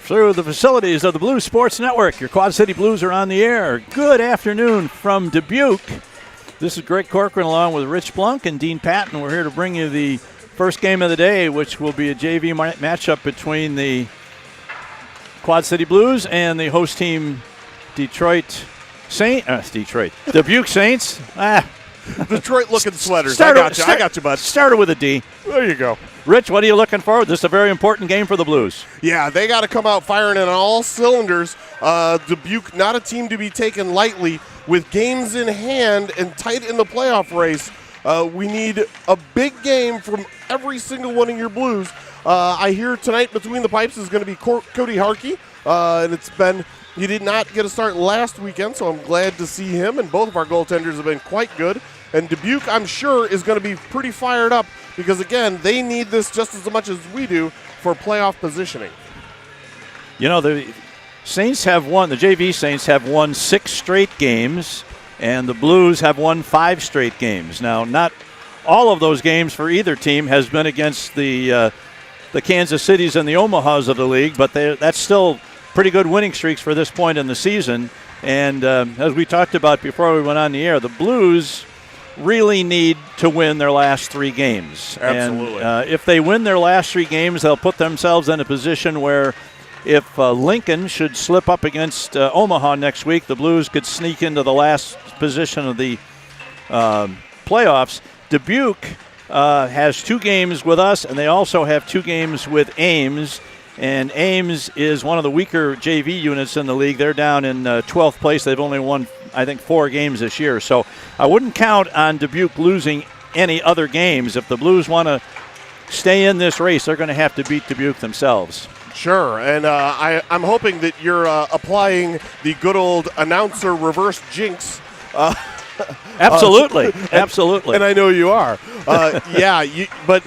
through the facilities of the Blues Sports Network. Your Quad City Blues are on the air. Good afternoon from Dubuque. This is Greg Corcoran along with Rich Blunk and Dean Patton. We're here to bring you the first game of the day, which will be a JV matchup between the Quad City Blues and the host team, Dubuque Saints. Detroit-looking sweaters. I got you, bud. Started with a D. There you go. Rich, what are you looking for? This is a very important game for the Blues. Yeah, they got to come out firing on all cylinders. Dubuque, not a team to be taken lightly. With games in hand and tight in the playoff race, we need a big game from every single one of your Blues. I hear tonight between the pipes is going to be Cody Harkey, and he did not get a start last weekend, so I'm glad to see him, and both of our goaltenders have been quite good. And Dubuque, I'm sure, is going to be pretty fired up because, again, they need this just as much as we do for playoff positioning. You know, the JV Saints have won 6 straight games, and the Blues have won 5 straight games. Now, not all of those games for either team has been against the Kansas Cities and the Omahas of the league, but that's still pretty good winning streaks for this point in the season. And as we talked about before we went on the air, the Blues really need to win their last 3 games. Absolutely. And if they win their last 3 games, they'll put themselves in a position where if Lincoln should slip up against Omaha next week, the Blues could sneak into the last position of the playoffs. Dubuque has 2 games with us, and they also have 2 games with Ames. And Ames is one of the weaker JV units in the league. They're down in 12th place. They've only won, I think, 4 games this year. So I wouldn't count on Dubuque losing any other games. If the Blues want to stay in this race, they're going to have to beat Dubuque themselves. Sure, and I'm hoping that you're applying the good old announcer reverse jinx. Absolutely, absolutely. And I know you are. But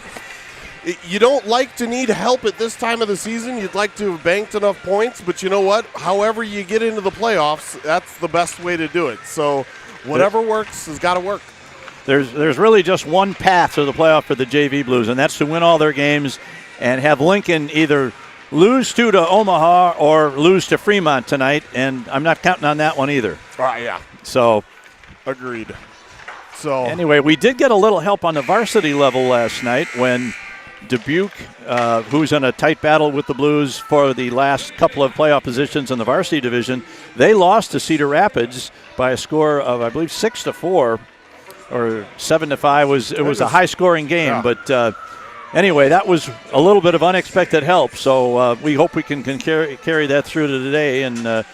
you don't like to need help at this time of the season. You'd like to have banked enough points, but you know what? However you get into the playoffs, that's the best way to do it. So whatever works has got to work. There's really just one path to the playoff for the JV Blues, and that's to win all their games and have Lincoln either lose 2 to Omaha or lose to Fremont tonight, and I'm not counting on that one either. Yeah. So, agreed. So anyway, we did get a little help on the varsity level last night when Dubuque, who's in a tight battle with the Blues for the last couple of playoff positions in the varsity division, they lost to Cedar Rapids by a score of, I believe, 6-4 or 7-5. It was a high-scoring game, yeah. But anyway, that was a little bit of unexpected help. So we hope we can carry that through to today and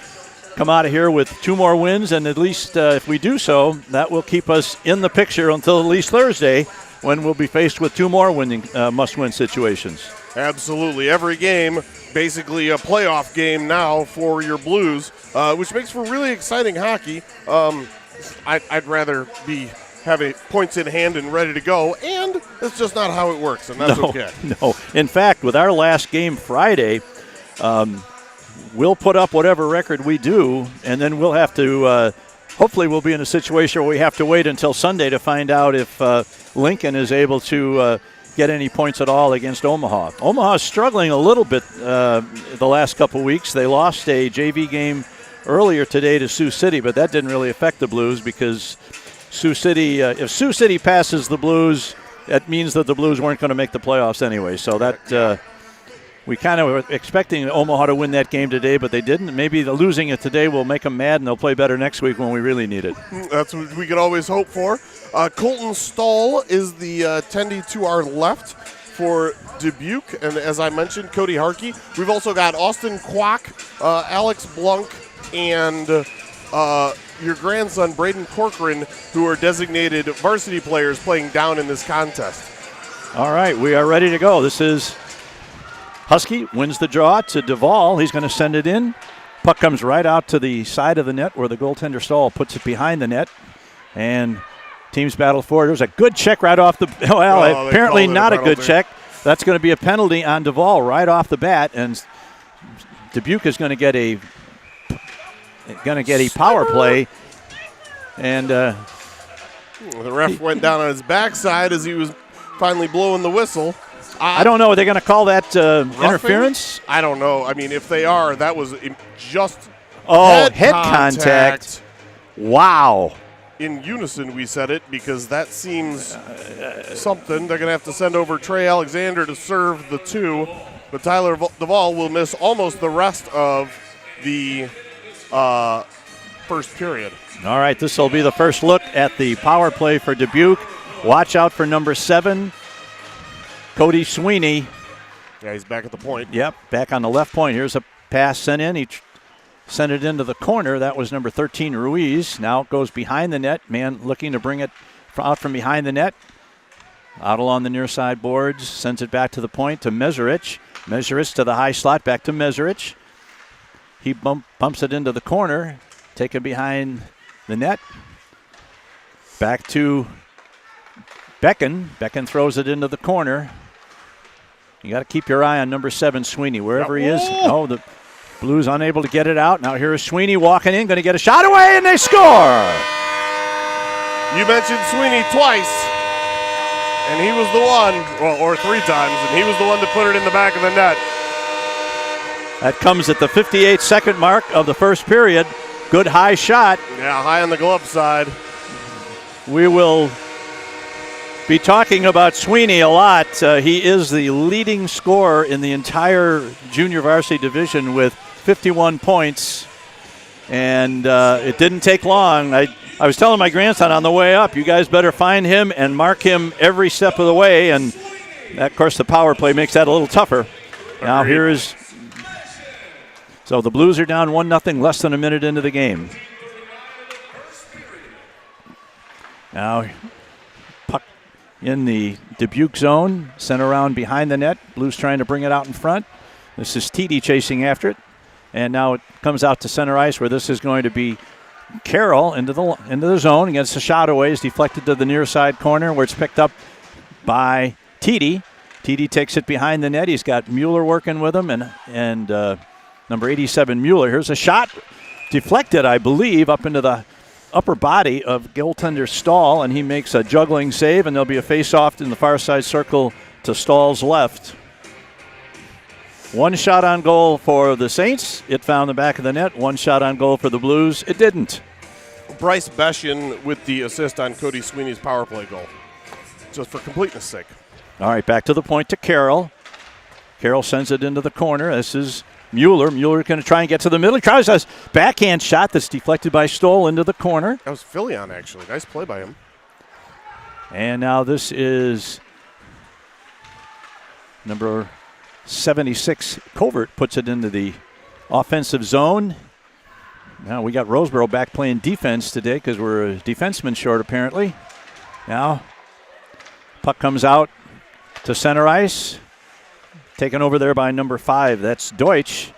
come out of here with 2 more wins. And at least if we do so, that will keep us in the picture until at least Thursday, when we'll be faced with 2 more must-win situations. Absolutely. Every game, basically a playoff game now for your Blues, which makes for really exciting hockey. I'd rather be having points in hand and ready to go, and it's just not how it works, and that's okay. No. In fact, with our last game Friday, we'll put up whatever record we do, and then we'll have to hopefully we'll be in a situation where we have to wait until Sunday to find out if Lincoln is able to get any points at all against Omaha. Omaha is struggling a little bit the last couple weeks. They lost a JV game earlier today to Sioux City, but that didn't really affect the Blues because Sioux City, if Sioux City passes the Blues, that means that the Blues weren't going to make the playoffs anyway. So that we kind of were expecting Omaha to win that game today, but they didn't. Maybe losing it today will make them mad, and they'll play better next week when we really need it. That's what we could always hope for. Colton Stahl is the attendee to our left for Dubuque, and as I mentioned, Cody Harkey. We've also got Austin Kwok, Alex Blunk, and your grandson, Braden Corcoran, who are designated varsity players playing down in this contest. All right, we are ready to go. This is Husky wins the draw to Duvall. He's going to send it in. Puck comes right out to the side of the net where the goaltender Stahl puts it behind the net. And teams battle for it. There's a good check right off the – well, apparently not a good check. That's going to be a penalty on Duvall right off the bat. And Dubuque is going to get a power play. And the ref went down on his backside as he was finally blowing the whistle. I don't know. Are they going to call that interference? I don't know. I mean, if they are, that was just head contact. Wow. In unison, we said it because that seems something. They're going to have to send over Trey Alexander to serve the 2, but Tyler Duvall will miss almost the rest of the first period. All right, this will be the first look at the power play for Dubuque. Watch out for number 7, Cody Sweeney. Yeah, he's back at the point. Yep, back on the left point. Here's a pass sent in. He sent it into the corner. That was number 13, Ruiz. Now it goes behind the net. Man looking to bring it out from behind the net. Out along the near side boards. Sends it back to the point to Meserich. Meserich to the high slot. Back to Meserich. He bumps it into the corner. Taken behind the net. Back to Becken. Becken throws it into the corner. You got to keep your eye on number 7, Sweeney, wherever he is. Oh, the Blues unable to get it out. Now here is Sweeney walking in, going to get a shot away, and they score. You mentioned Sweeney twice, and he was the one, or 3 times, and he was the one that put it in the back of the net. That comes at the 58-second mark of the first period. Good high shot. Yeah, high on the glove side. We will be talking about Sweeney a lot. He is the leading scorer in the entire junior varsity division with 51 points. And it didn't take long. I was telling my grandson on the way up, you guys better find him and mark him every step of the way. And, of course, the power play makes that a little tougher. Now here is... So the Blues are down 1-0, less than a minute into the game. Now, puck in the Dubuque zone, sent around behind the net. Blues trying to bring it out in front. This is TD chasing after it. And now it comes out to center ice where this is going to be Carroll into the zone. Against the shot away. Is deflected to the near side corner where it's picked up by TD. TD takes it behind the net. He's got Mueller working with him and number 87, Mueller. Here's a shot deflected, I believe, up into the upper body of goaltender Stahl, and he makes a juggling save, and there'll be a face-off in the far side circle to Stahl's left. One shot on goal for the Saints. It found the back of the net. One shot on goal for the Blues. It didn't. Bryce Beshin with the assist on Cody Sweeney's power play goal, just for completeness sake. All right, back to the point to Carroll. Carroll sends it into the corner. This is Mueller. Mueller going to try and get to the middle. He tries a backhand shot that's deflected by Stoll into the corner. That was Filion, actually. Nice play by him. And now this is number 76, Covert, puts it into the offensive zone. Now we got Roseboro back playing defense today because we're a defenseman short apparently. Now puck comes out to center ice. Taken over there by number 5. That's Deutsch.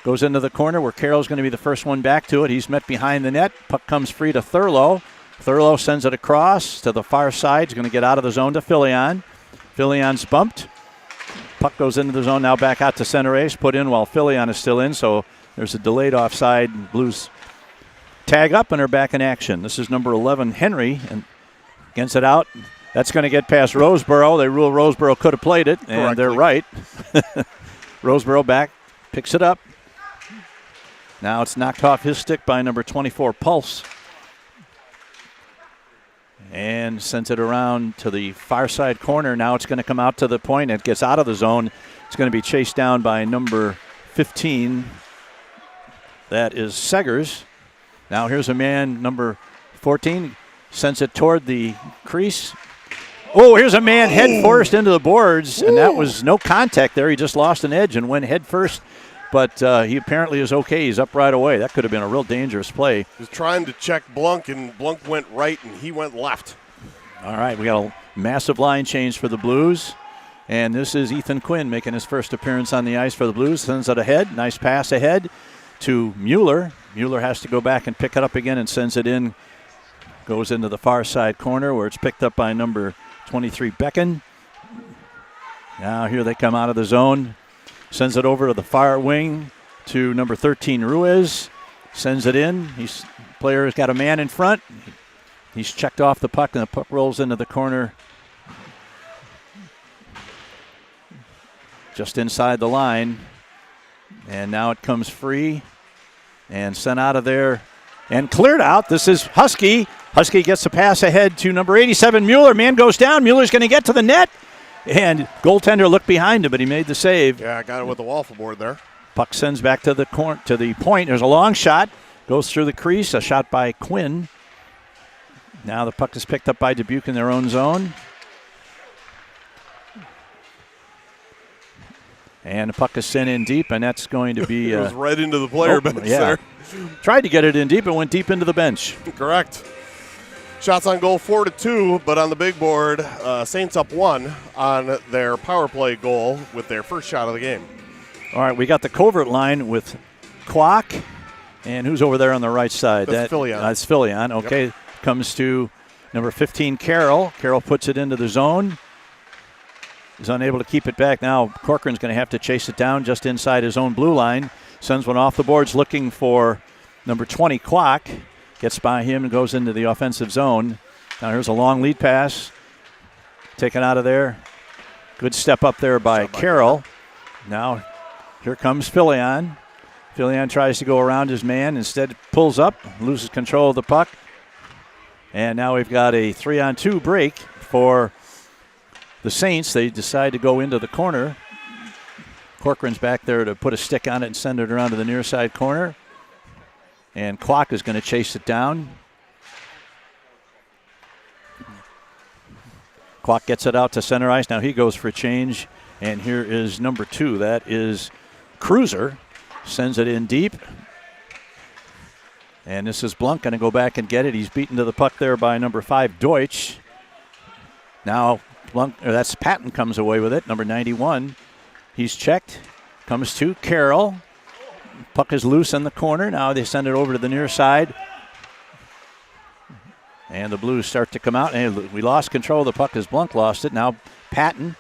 Goes into the corner where Carroll's going to be the first one back to it. He's met behind the net. Puck comes free to Thurlow. Thurlow sends it across to the far side. He's going to get out of the zone to Filion. Filion's bumped. Puck goes into the zone, now back out to center ice. Put in while Filion is still in, so there's a delayed offside. Blues tag up and are back in action. This is number 11, Henry, and gets it out. That's going to get past Roseboro. They rule Roseboro could have played it, and they're right. Roseboro back, picks it up. Now it's knocked off his stick by number 24, Pulse. And sends it around to the far side corner. Now it's going to come out to the point. It gets out of the zone. It's going to be chased down by number 15. That is Seggers. Now here's a man, number 14. Sends it toward the crease. Oh, here's a man head first into the boards, and that was no contact there. He just lost an edge and went head first, but he apparently is okay. He's up right away. That could have been a real dangerous play. He was trying to check Blunk, and Blunk went right, and he went left. All right, we got a massive line change for the Blues, and this is Ethan Quinn making his first appearance on the ice for the Blues. Sends it ahead. Nice pass ahead to Mueller. Mueller has to go back and pick it up again and sends it in. Goes into the far side corner where it's picked up by number 23, Becken. Now here they come out of the zone. Sends it over to the far wing to number 13, Ruiz. Sends it in. Player has got a man in front. He's checked off the puck, and the puck rolls into the corner. just inside the line. And now it comes free and sent out of there and cleared out. This is Husky. Husky gets the pass ahead to number 87, Mueller. Man goes down. Mueller's going to get to the net. And goaltender looked behind him, but he made the save. Yeah, got it with the waffle board there. Puck sends back to the point. There's a long shot. Goes through the crease. A shot by Quinn. Now the puck is picked up by Dubuque in their own zone. And the puck is sent in deep, and that's going to be... it was right into the player bench there. Tried to get it in deep and went deep into the bench. Correct. Shots on goal 4-2, but on the big board, Saints up 1 on their power play goal with their first shot of the game. All right, we got the covert line with Kwok, and who's over there on the right side? That's Filion. That's Filion. Okay, comes to number 15, Carroll. Carroll puts it into the zone. He's unable to keep it back. Now Corcoran's going to have to chase it down just inside his own blue line. Sends one off the boards looking for number 20, Kwok. Gets by him and goes into the offensive zone. Now here's a long lead pass. Taken out of there. Good step up there by Carroll. Now here comes Filion. Filion tries to go around his man. Instead pulls up, loses control of the puck. And now we've got a 3-on-2 break for the Saints. They decide to go into the corner. Corcoran's back there to put a stick on it and send it around to the near side corner. And Kwok is going to chase it down. Kwok gets it out to center ice. Now he goes for a change. And here is number 2. That is Cruiser. Sends it in deep. And this is Blunt going to go back and get it. He's beaten to the puck there by number 5, Deutsch. Now that's Patton comes away with it, number 91. He's checked. Comes to Carroll. Puck is loose in the corner. Now they send it over to the near side. And the Blues start to come out. And we lost control of the puck as Blunt lost it. Now Patton.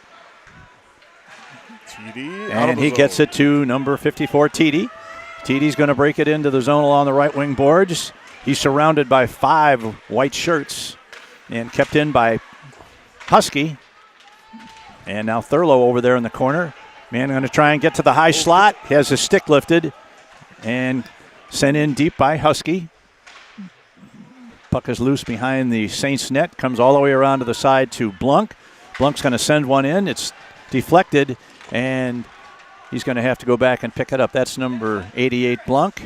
TD. And he gets it to number 54, TD. TD's going to break it into the zone along the right wing boards. He's surrounded by 5 white shirts and kept in by Husky. And now Thurlow over there in the corner. Man going to try and get to the high slot. He has his stick lifted and sent in deep by Husky. Puck is loose behind the Saints net. Comes all the way around to the side to Blunk. Blunk's going to send one in. It's deflected, and he's going to have to go back and pick it up. That's number 88, Blunk.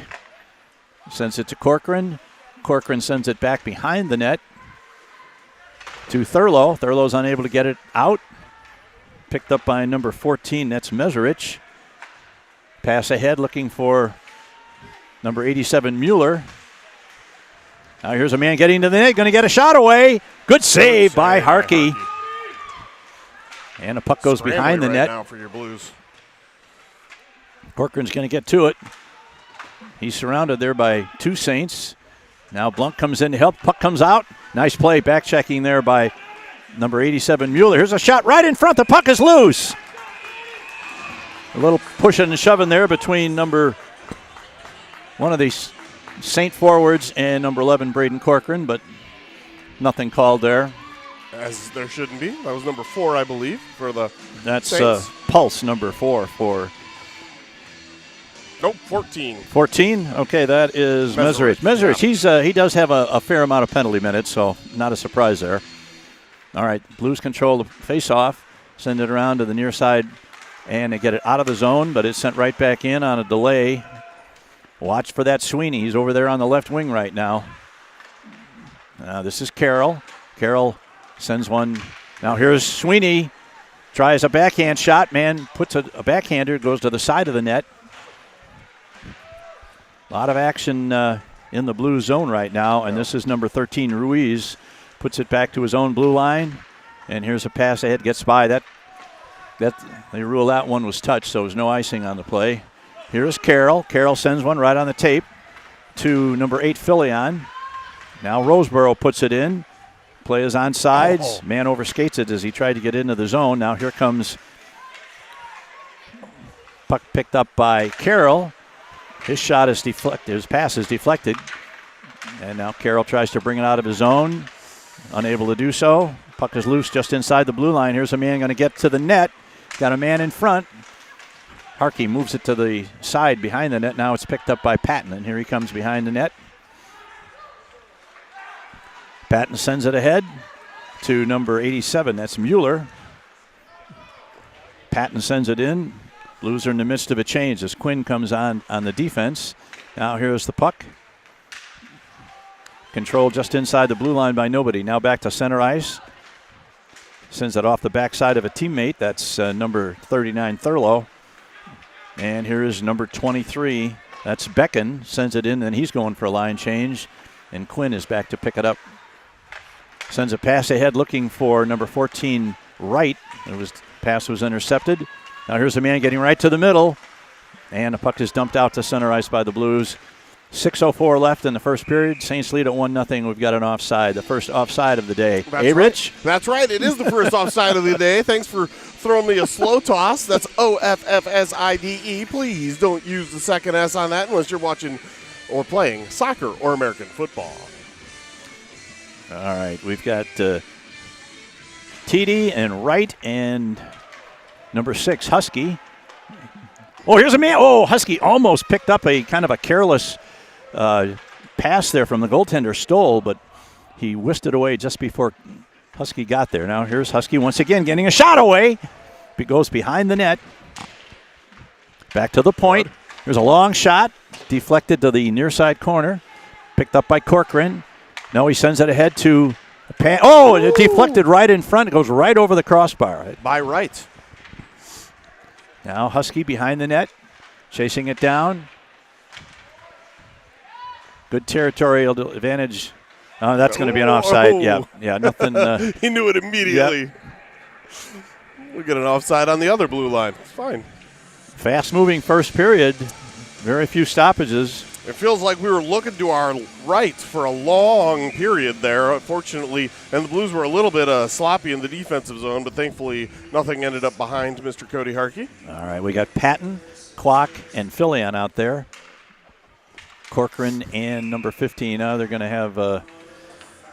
Sends it to Corcoran. Corcoran sends it back behind the net to Thurlow. Thurlow's unable to get it out. Picked up by number 14, that's Meserich. Pass ahead looking for number 87, Mueller. Now here's a man getting to the net, going to get a shot away. Good save by Harkey. And a puck goes behind the net. Now for your Blues. Corcoran's going to get to it. He's surrounded there by 2 Saints. Now Blunt comes in to help. Puck comes out. Nice play, back checking there by number 87, Mueller. Here's a shot right in front. The puck is loose. A little pushing and shoving there between one of these Saint forwards and number 11, Braden Corcoran, but nothing called there. As there shouldn't be. That was number 4, I believe, for the That's Pulse number 4 for... Nope, 14. 14? Okay, that is Meserich. Meserich, yeah. He does have a fair amount of penalty minutes, so not a surprise there. All right, Blues control the face-off, send it around to the near side, and they get it out of the zone, but it's sent right back in on a delay. Watch for that Sweeney. He's over there on the left wing right now. This is Carroll. Carroll sends one. Now here's Sweeney. Tries a backhand shot. Man puts a backhander, goes to the side of the net. A lot of action in the blue zone right now, and this is number 13, Ruiz. Puts it back to his own blue line, and here's a pass ahead, gets by. That they rule that one was touched, so there's no icing on the play. Here's Carroll. Carroll sends one right on the tape to number 8, Filion. Now Roseboro puts it in. Play is on sides. Man overskates it as he tried to get into the zone. Now here comes puck picked up by Carroll. His shot is deflected. His pass is deflected. And now Carroll tries to bring it out of his zone. Unable to do so. Puck is loose just inside the blue line. Here's a man going to get to the net. Got a man in front. Harkey moves it to the side behind the net. Now it's picked up by Patton, and here he comes behind the net. Patton sends it ahead to number 87. That's Mueller. Patton sends it in. Blues are in the midst of a change as Quinn comes on the defense. Now here's the puck. Controlled just inside the blue line by nobody. Now back to center ice. Sends it off the backside of a teammate. That's number 39, Thurlow. And here is number 23. That's Becken. Sends it in, and he's going for a line change. And Quinn is back to pick it up. Sends a pass ahead looking for number 14, Wright. Pass was intercepted. Now here's a man getting right to the middle. And the puck is dumped out to center ice by the Blues. 6:04 left in the first period. Saints lead at 1-0. We've got an offside, the first offside of the day. That's Rich? Right. That's right. It is the first offside of the day. Thanks for throwing me a slow toss. That's OFFSIDE. Please don't use the second S on that unless you're watching or playing soccer or American football. All right, we've got TD and Wright and number 6, Husky. Oh, here's a man. Oh, Husky almost picked up a kind of a careless pass there from the goaltender, Stoll, but he whisked it away just before Husky got there. Now here's Husky once again getting a shot away. He goes behind the net. Back to the point. Here's a long shot, deflected to the near side corner. Picked up by Corcoran. No, he sends it ahead to it deflected right in front. It goes right over the crossbar. By Wright. Now Husky behind the net, chasing it down. Good territorial advantage. Oh, that's going to be an offside. Yeah, nothing. He knew it immediately. Yep. We get an offside on the other blue line. It's fine. Fast-moving first period. Very few stoppages. It feels like we were looking to our right for a long period there, unfortunately, and the Blues were a little bit sloppy in the defensive zone, but thankfully nothing ended up behind Mr. Cody Harkey. All right, we got Patton, Kwok, and Filion out there. Corcoran and number 15. Now they're going to have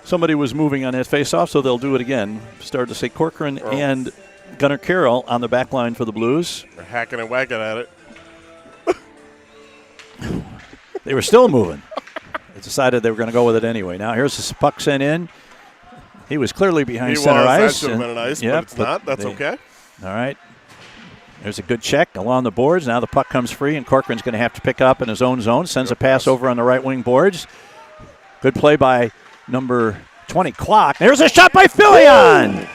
somebody was moving on that faceoff, so they'll do it again. Started to say Corcoran and Gunnar Carroll on the back line for the Blues. They're hacking and whacking at it. They were still moving. They decided they were going to go with it anyway. Now here's the puck sent in. He was clearly behind center ice. That should have been an ice, but it's not. That's okay. All right. There's a good check along the boards. Now the puck comes free, and Corcoran's going to have to pick up in his own zone. Sends a pass over on the right wing boards. Good play by number 20, Kwok. There's a shot by Filion.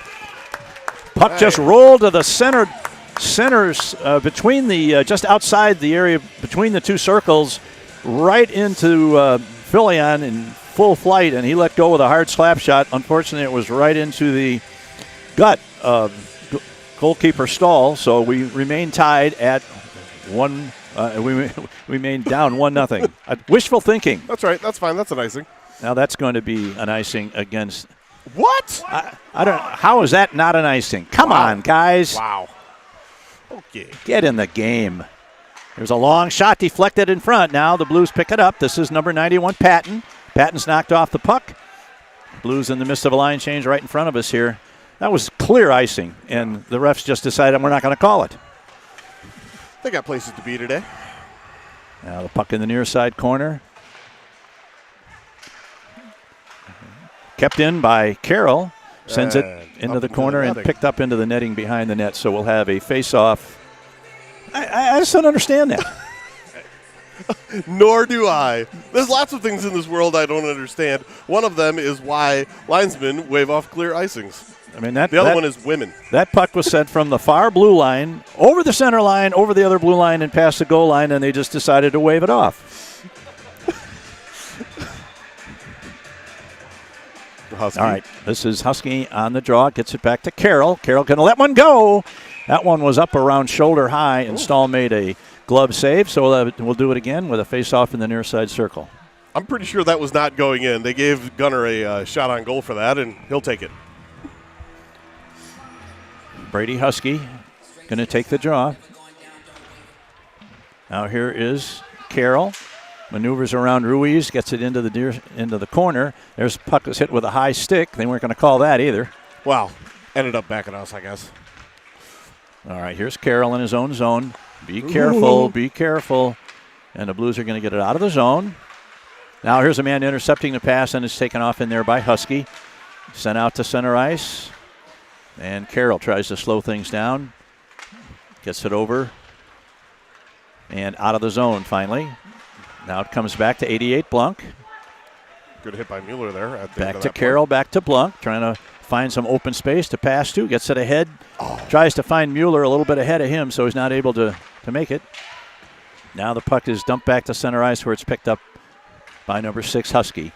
Puck just rolled to the centers between the just outside the area between the two circles, right into Filion in full flight, and he let go with a hard slap shot. Unfortunately, it was right into the gut of goalkeeper Stahl, so we remain tied at one. We remain down 1-0. Wishful thinking. That's right. That's fine. That's an icing. Now that's going to be an icing against. What? I don't. How is that not an icing? Come on, guys. Wow. Okay. Get in the game. There's a long shot deflected in front. Now the Blues pick it up. This is number 91, Patton. Patton's knocked off the puck. Blues in the midst of a line change right in front of us here. That was clear icing, and the refs just decided we're not going to call it. They got places to be today. Now the puck in the near side corner. Kept in by Carroll. Sends it into the corner and picked up into the netting behind the net. So we'll have a face-off. I just don't understand that. Nor do I. There's lots of things in this world I don't understand. One of them is why linesmen wave off clear icings. I mean, the other one is women. That puck was sent from the far blue line, over the center line, over the other blue line, and past the goal line, and they just decided to wave it off. Husky. All right, this is Husky on the draw. Gets it back to Carroll. Carroll going to let one go. That one was up around shoulder high, and Stahl made a glove save, so we'll do it again with a face-off in the near side circle. I'm pretty sure that was not going in. They gave Gunnar a shot on goal for that, and he'll take it. Brady Husky going to take the draw. Now here is Carroll. Maneuvers around Ruiz, gets it into the corner. There's puck was hit with a high stick. They weren't going to call that either. Wow. Ended up back at us, I guess. All right, here's Carroll in his own zone. Be careful, be careful. And the Blues are going to get it out of the zone. Now here's a man intercepting the pass, and it's taken off in there by Husky. Sent out to center ice. And Carroll tries to slow things down. Gets it over. And out of the zone finally. Now it comes back to 88 Blunk. Good hit by Mueller there. Back to Carroll, back to Blunk. Trying to find some open space to pass to. Gets it ahead. Tries to find Mueller a little bit ahead of him, so he's not able to make it. Now the puck is dumped back to center ice where it's picked up by number 6, Husky.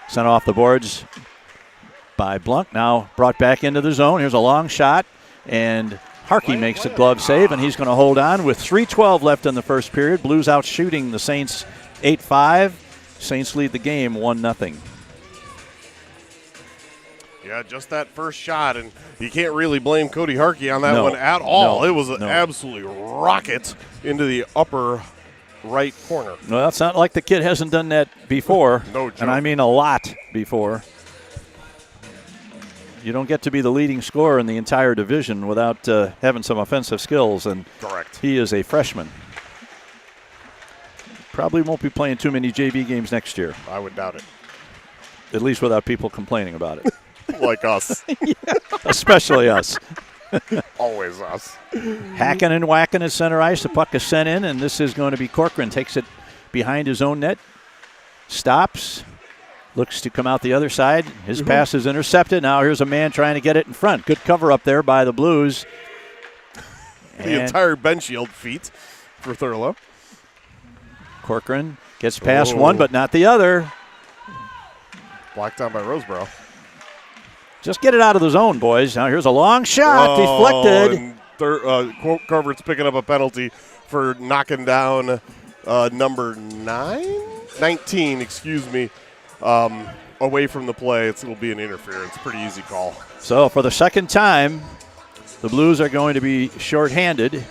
Sent off the boards by Blunk. Now brought back into the zone. Here's a long shot, and Harkey makes a glove save, and he's going to hold on with 3:12 left in the first period. Blues out shooting the Saints 8-5. Saints lead the game 1-0. Yeah, just that first shot, and you can't really blame Cody Harkey on that one at all. It was an absolutely rocket into the upper right corner. Well, it's not like the kid hasn't done that before. No joke. And I mean a lot before. You don't get to be the leading scorer in the entire division without having some offensive skills, and correct. He is a freshman. Probably won't be playing too many JV games next year. I would doubt it. At least without people complaining about it. Like us. Yeah, especially us. Always us. Hacking and whacking at center ice. The puck is sent in, and this is going to be Corcoran. Takes it behind his own net. Stops. Looks to come out the other side. His pass is intercepted. Now here's a man trying to get it in front. Good cover up there by the Blues. The entire bench yelled feet for Thurlow. Corcoran gets past one, but not the other. Blocked down by Roseborough. Just get it out of the zone, boys. Now here's a long shot, deflected. And Corcoran's picking up a penalty for knocking down number 19, away from the play. It'll be an interference. Pretty easy call. So for the second time, the Blues are going to be shorthanded.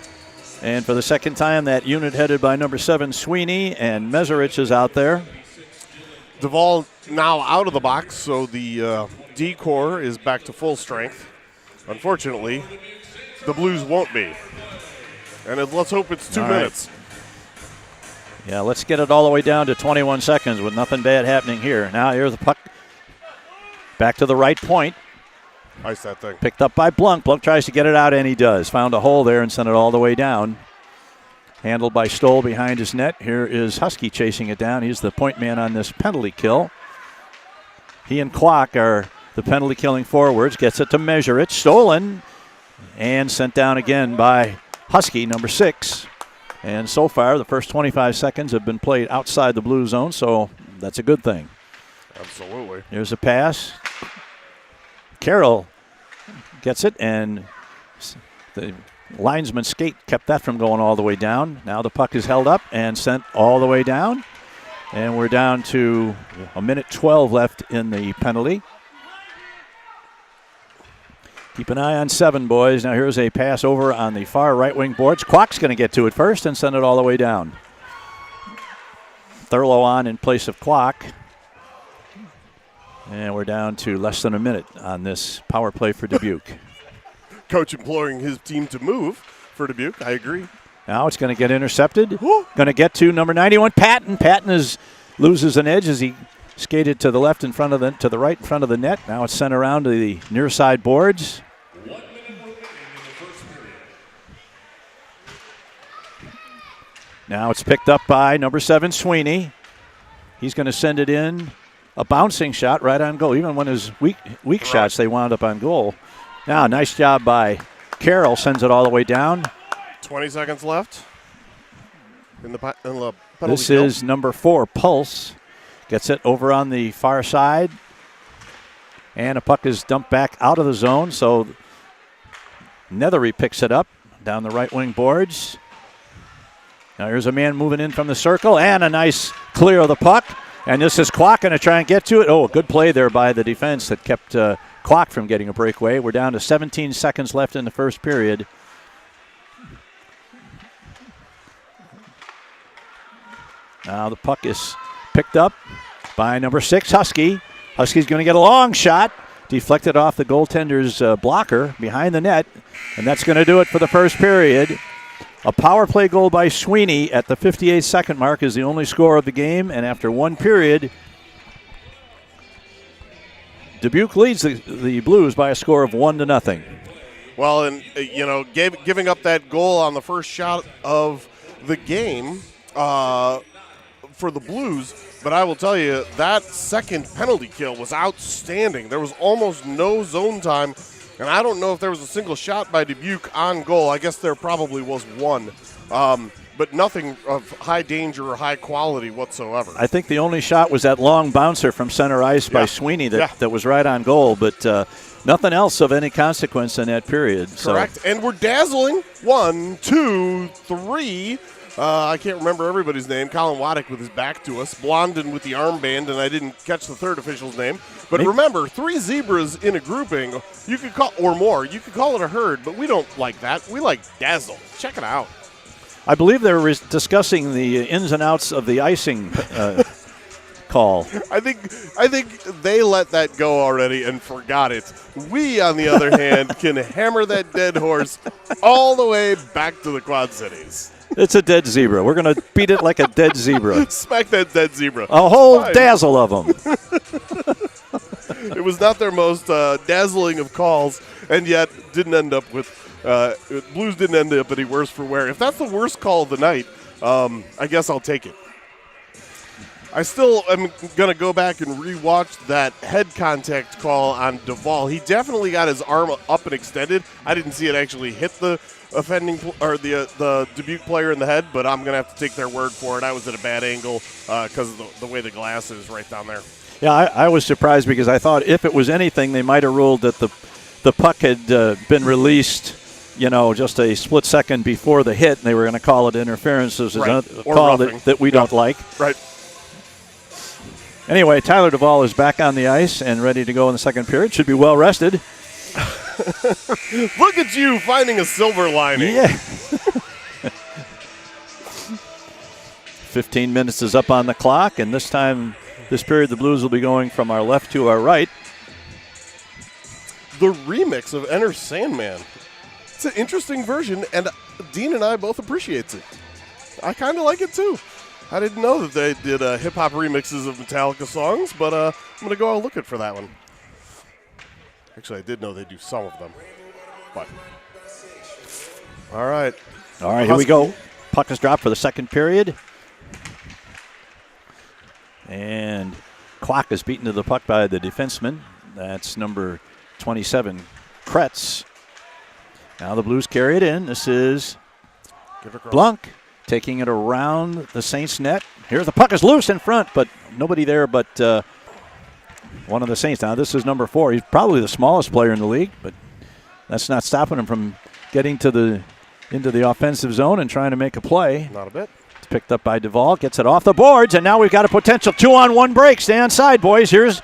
And for the second time, that unit headed by number 7, Sweeney, and Meserich is out there. Duvall now out of the box, so the D-core is back to full strength. Unfortunately, the Blues won't be. And let's hope it's 2 minutes. Yeah, let's get it all the way down to 21 seconds with nothing bad happening here. Now here's the puck back to the right point. Ice that thing. Picked up by Blunk. Blunk tries to get it out, and he does. Found a hole there and sent it all the way down. Handled by Stoll behind his net. Here is Husky chasing it down. He's the point man on this penalty kill. He and Kwok are the penalty killing forwards. Gets it to Meserich. Stolen and sent down again by Husky, number 6. And so far, the first 25 seconds have been played outside the blue zone, so that's a good thing. Absolutely. Here's a pass. Carroll gets it, and the linesman skate kept that from going all the way down. Now the puck is held up and sent all the way down. And we're down to a minute 12 left in the penalty. Keep an eye on 7, boys. Now here's a pass over on the far right wing boards. Kwok's going to get to it first and send it all the way down. Thurlow on in place of Kwok. And we're down to less than a minute on this power play for Dubuque. Coach imploring his team to move for Dubuque. I agree. Now it's going to get intercepted. Going to get to number 91, Patton. Patton loses an edge as he skated to the left in front of to the right in front of the net. Now it's sent around to the near side boards. Now it's picked up by number 7, Sweeney. He's going to send it in. A bouncing shot right on goal. Even when his weak shots, they wound up on goal. Now, nice job by Carroll. Sends it all the way down. 20 seconds left in the penalty This kill. is number 4, Pulse. Gets it over on the far side. And a puck is dumped back out of the zone. So Nethery picks it up down the right wing boards. Now here's a man moving in from the circle. And a nice clear of the puck. And this is Kwok going to try and get to it. Oh, a good play there by the defense that kept Kwok from getting a breakaway. We're down to 17 seconds left in the first period. Now the puck is picked up by number 6, Husky. Husky's going to get a long shot. Deflected off the goaltender's blocker behind the net. And that's going to do it for the first period. A power play goal by Sweeney at the 58-second mark is the only score of the game, and after one period, Dubuque leads the Blues by a score of 1-0. Well, and, giving up that goal on the first shot of the game for the Blues, but I will tell you, that second penalty kill was outstanding. There was almost no zone time, and I don't know if there was a single shot by Dubuque on goal. I guess there probably was one, but nothing of high danger or high quality whatsoever. I think the only shot was that long bouncer from center ice by Sweeney that was right on goal, but nothing else of any consequence in that period. Correct, So. and we're dazzling. 1, 2, 3. I can't remember everybody's name. Colin Waddick with his back to us. Blondin with the armband, and I didn't catch the third official's name. But remember, 3 zebras in a grouping, you could call, or more, you could call it a herd, but we don't like that. We like dazzle. Check it out. I believe they were discussing the ins and outs of the icing call. I think they let that go already and forgot it. We, on the other hand, can hammer that dead horse all the way back to the Quad Cities. It's a dead zebra. We're going to beat it like a dead zebra. Smack that dead zebra. A whole dazzle of them. It was not their most dazzling of calls, and yet didn't end up with Blues didn't end up any worse for wear. If that's the worst call of the night, I guess I'll take it. I still am going to go back and rewatch that head contact call on Duvall. He definitely got his arm up and extended. I didn't see it actually hit the offending or the Dubuque player in the head, but I'm going to have to take their word for it. I was at a bad angle because of the way the glass is right down there. Yeah, I was surprised because I thought if it was anything, they might have ruled that the puck had been released, just a split second before the hit, and they were going to call it interference. This is a call that we don't like. Right. Anyway, Tyler Duvall is back on the ice and ready to go in the second period. Should be well rested. Look at you finding a silver lining. Yeah. 15 minutes is up on the clock, and this period, the Blues will be going from our left to our right. The remix of Enter Sandman. It's an interesting version, and Dean and I both appreciate it. I kind of like it, too. I didn't know that they did hip-hop remixes of Metallica songs, but I'm going to go out looking for that one. Actually, I did know they do some of them. But all right, here we go. Puck is dropped for the second period. And Kwok is beaten to the puck by the defenseman. That's number 27, Kretz. Now the Blues carry it in. This is Blunk taking it around the Saints net. Here the puck is loose in front, but nobody there but one of the Saints. Now this is number 4. He's probably the smallest player in the league, but that's not stopping him from getting into the offensive zone and trying to make a play. Not a bit. It's picked up by Duvall, gets it off the boards, and now we've got a potential 2-on-1 break. Stay on side, boys. Here's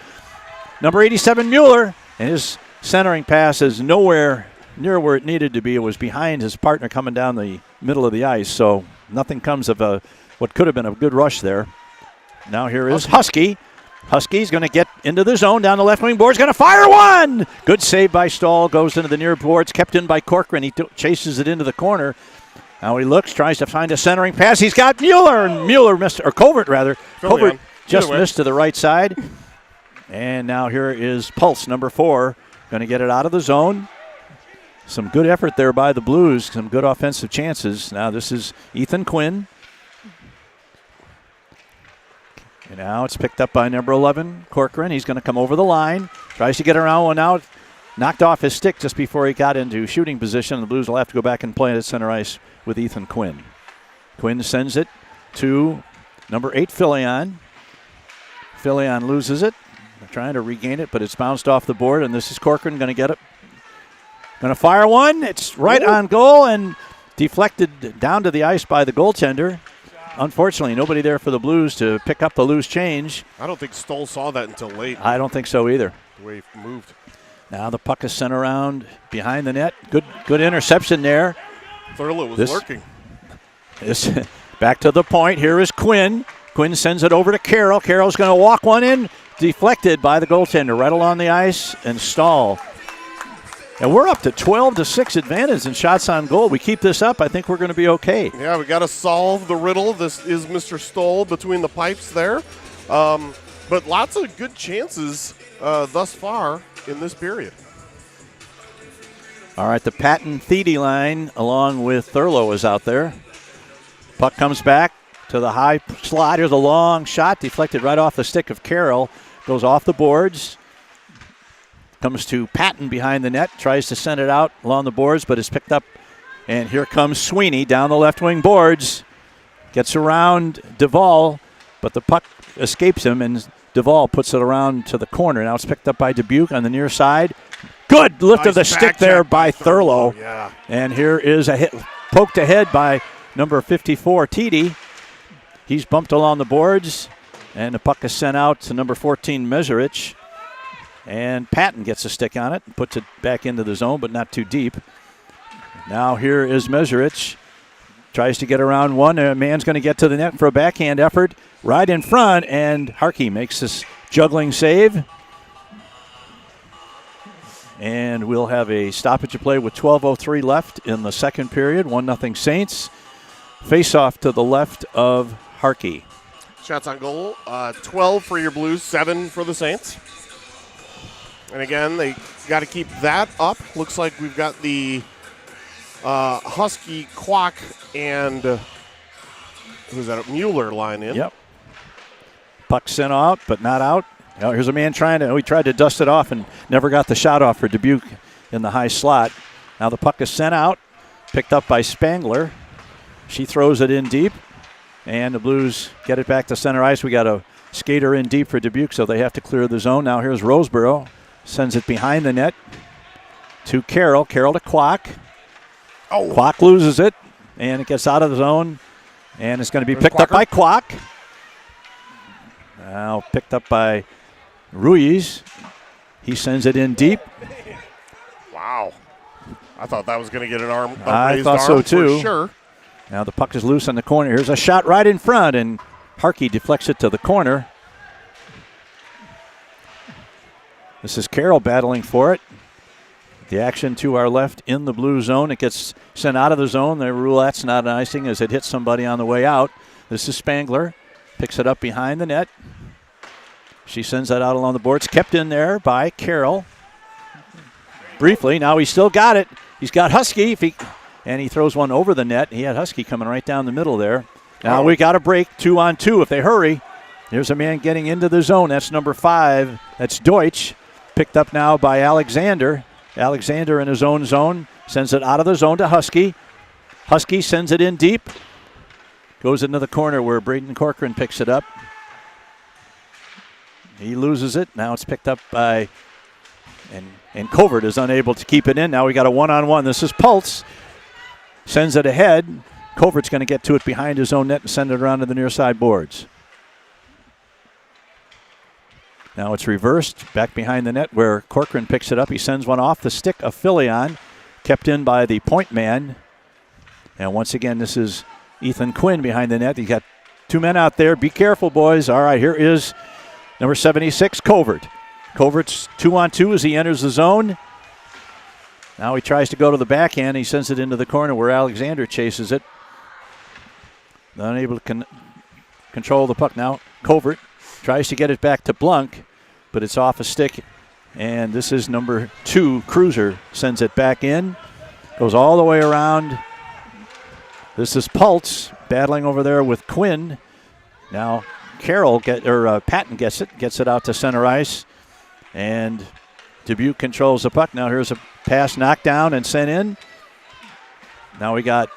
number 87, Mueller, and his centering pass is nowhere near where it needed to be. It was behind his partner coming down the middle of the ice, so nothing comes of what could have been a good rush there. Now here is Husky. Husky's going to get into the zone down the left wing boards, going to fire one! Good save by Stahl, goes into the near boards, kept in by Corcoran. He chases it into the corner. Now he looks, tries to find a centering pass. He's got Mueller, and Mueller missed, or Covert rather. Covert just missed to the right side. And now here is Pulse, number 4, going to get it out of the zone. Some good effort there by the Blues, some good offensive chances. Now this is Ethan Quinn. And now it's picked up by number 11, Corcoran. He's going to come over the line, tries to get around one out, knocked off his stick just before he got into shooting position. The Blues will have to go back and play at center ice with Ethan Quinn. Quinn sends it to number 8, Filion. Filion loses it. They're trying to regain it, but it's bounced off the board, and this is Corcoran going to get it. Going to fire one. It's right on goal and deflected down to the ice by the goaltender. Unfortunately, nobody there for the Blues to pick up the loose change. I don't think Stoll saw that until late. I don't think so either. The way he moved. Now the puck is sent around behind the net. Good interception there. Thurlow was lurking. Back to the point. Here is Quinn. Quinn sends it over to Carroll. Carroll's going to walk one in. Deflected by the goaltender right along the ice. And Stahl And we're up to 12-6 advantage in shots on goal. We keep this up, I think we're going to be okay. Yeah, we got to solve the riddle. This is Mr. Stoll between the pipes there. But lots of good chances thus far in this period. All right, the Patton-Thede line along with Thurlow is out there. Puck comes back to the high slot. Here's a long shot deflected right off the stick of Carroll. Goes off the boards. Comes to Patton behind the net. Tries to send it out along the boards, but is picked up. And here comes Sweeney down the left wing boards. Gets around Duvall, but the puck escapes him, and Duvall puts it around to the corner. Now it's picked up by Dubuque on the near side. Good lift nice of the stick there by Thurlow. Yeah. And here is a hit poked ahead by number 54, Tede. He's bumped along the boards, and the puck is sent out to number 14, Meserich. And Patton gets a stick on it and puts it back into the zone, but not too deep. Now here is Meserich. Tries to get around one. A man's going to get to the net for a backhand effort. Right in front, and Harkey makes this juggling save. And we'll have a stoppage of play with 12:03 left in the second period. 1-0 Saints. Face-off to the left of Harkey. Shots on goal, 12 for your Blues, 7 for the Saints. And again, they got to keep that up. Looks like we've got the Husky, Kwok, and who's that? Mueller line in. Yep. Puck sent out, but not out. Now here's a man he tried to dust it off and never got the shot off for Dubuque in the high slot. Now the puck is sent out, picked up by Spangler. She throws it in deep, and the Blues get it back to center ice. We got a skater in deep for Dubuque, so they have to clear the zone. Now here's Roseboro. Sends it behind the net to Carroll. Carroll to Kwok. Oh. Kwok loses it, and it gets out of the zone, and it's going to be picked up by Kwok. Now picked up by Ruiz. He sends it in deep. Wow. I thought that was going to get an arm. I thought so too. For sure. Now the puck is loose on the corner. Here's a shot right in front, and Harkey deflects it to the corner. This is Carroll battling for it. The action to our left in the blue zone. It gets sent out of the zone. The roulette's not an icing as it hits somebody on the way out. This is Spangler. Picks it up behind the net. She sends that out along the boards. Kept in there by Carroll. Briefly. Now he's still got it. He's got Husky. And he throws one over the net. He had Husky coming right down the middle there. Now we got a break. 2-on-2 if they hurry. There's a man getting into the zone. That's number 5. That's Deutsch. Picked up now by Alexander. Alexander in his own zone. Sends it out of the zone to Husky. Husky sends it in deep. Goes into the corner where Braden Corcoran picks it up. He loses it. Now it's picked up by, and Covert is unable to keep it in. Now we got a 1-on-1. This is Pulse. Sends it ahead. Covert's going to get to it behind his own net and send it around to the near side boards. Now it's reversed, back behind the net where Corcoran picks it up. He sends one off the stick of Filion, kept in by the point man. And once again, this is Ethan Quinn behind the net. You got 2 men out there. Be careful, boys. All right, here is number 76, Covert. Covert's 2-on-2 as he enters the zone. Now he tries to go to the backhand. He sends it into the corner where Alexander chases it. Unable to control the puck now. Covert tries to get it back to Blunk, but it's off a stick. And this is number 2, Cruiser, sends it back in. Goes all the way around. This is Pulse battling over there with Quinn. Now Patton gets it out to center ice. And Dubuque controls the puck. Now here's a pass knocked down and sent in. Now we got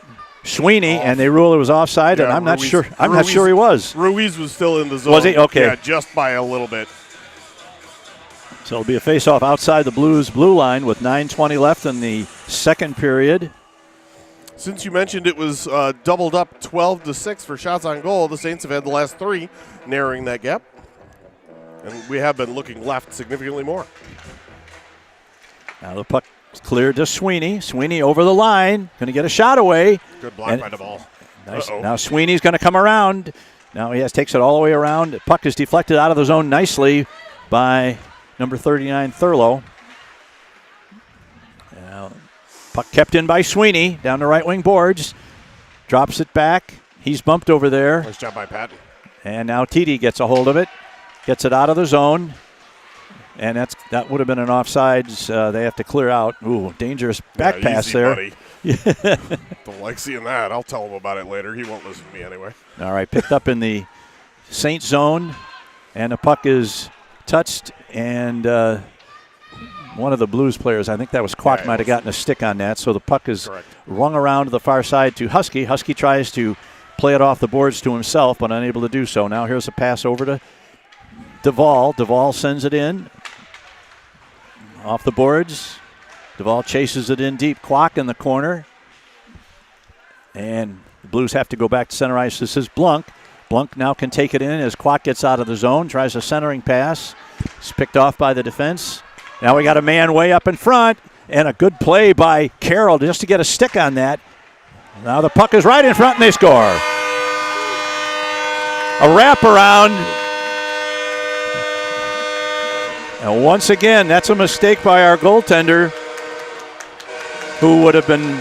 Sweeney, and they rule it was offside, and I'm not sure he was. Ruiz was still in the zone. Was he? Okay. Yeah, just by a little bit. So it'll be a face-off outside the Blues' blue line with 9:20 left in the second period. Since you mentioned it was doubled up 12-6 for shots on goal, the Saints have had the last 3, narrowing that gap. And we have been looking left significantly more. Now the puck cleared to Sweeney. Sweeney over the line. Going to get a shot away. Good block by the ball. Nice. Now Sweeney's going to come around. Now he takes it all the way around. The puck is deflected out of the zone nicely by number 39, Thurlow. Puck kept in by Sweeney down the right wing boards. Drops it back. He's bumped over there. Nice job by Patton. And now TD gets a hold of it. Gets it out of the zone. And that would have been an offsides. They have to clear out. Ooh, dangerous back pass easy, there. Buddy. Don't like seeing that. I'll tell him about it later. He won't listen to me anyway. All right, picked up in the Saints zone. And the puck is touched. And one of the Blues players, I think that was Kwok, might have gotten a stick on that. So the puck is rung around to the far side to Husky. Husky tries to play it off the boards to himself, but unable to do so. Now here's a pass over to Duvall. Duvall sends it in. Off the boards. Duvall chases it in deep. Kwok in the corner. And the Blues have to go back to center ice. This is Blunk. Blunk now can take it in as Kwok gets out of the zone. Tries a centering pass. It's picked off by the defense. Now we got a man way up in front. And a good play by Carroll just to get a stick on that. Now the puck is right in front and they score. A wraparound. And once again, that's a mistake by our goaltender, who would have been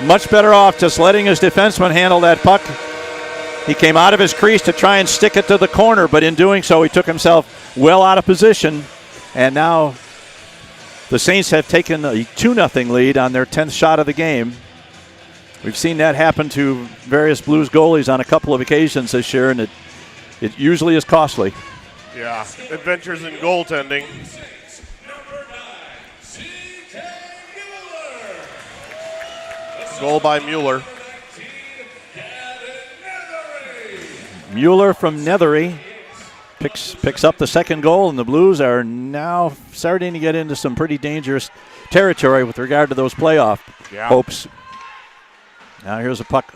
much better off just letting his defenseman handle that puck. He came out of his crease to try and stick it to the corner, but in doing so, he took himself well out of position. And now the Saints have taken a 2-0 lead on their 10th shot of the game. We've seen that happen to various Blues goalies on a couple of occasions this year, and it usually is costly. Yeah, adventures in goaltending. Goal by Mueller. Mueller from Nethery picks up the second goal, and the Blues are now starting to get into some pretty dangerous territory with regard to those playoff hopes. Now here's a puck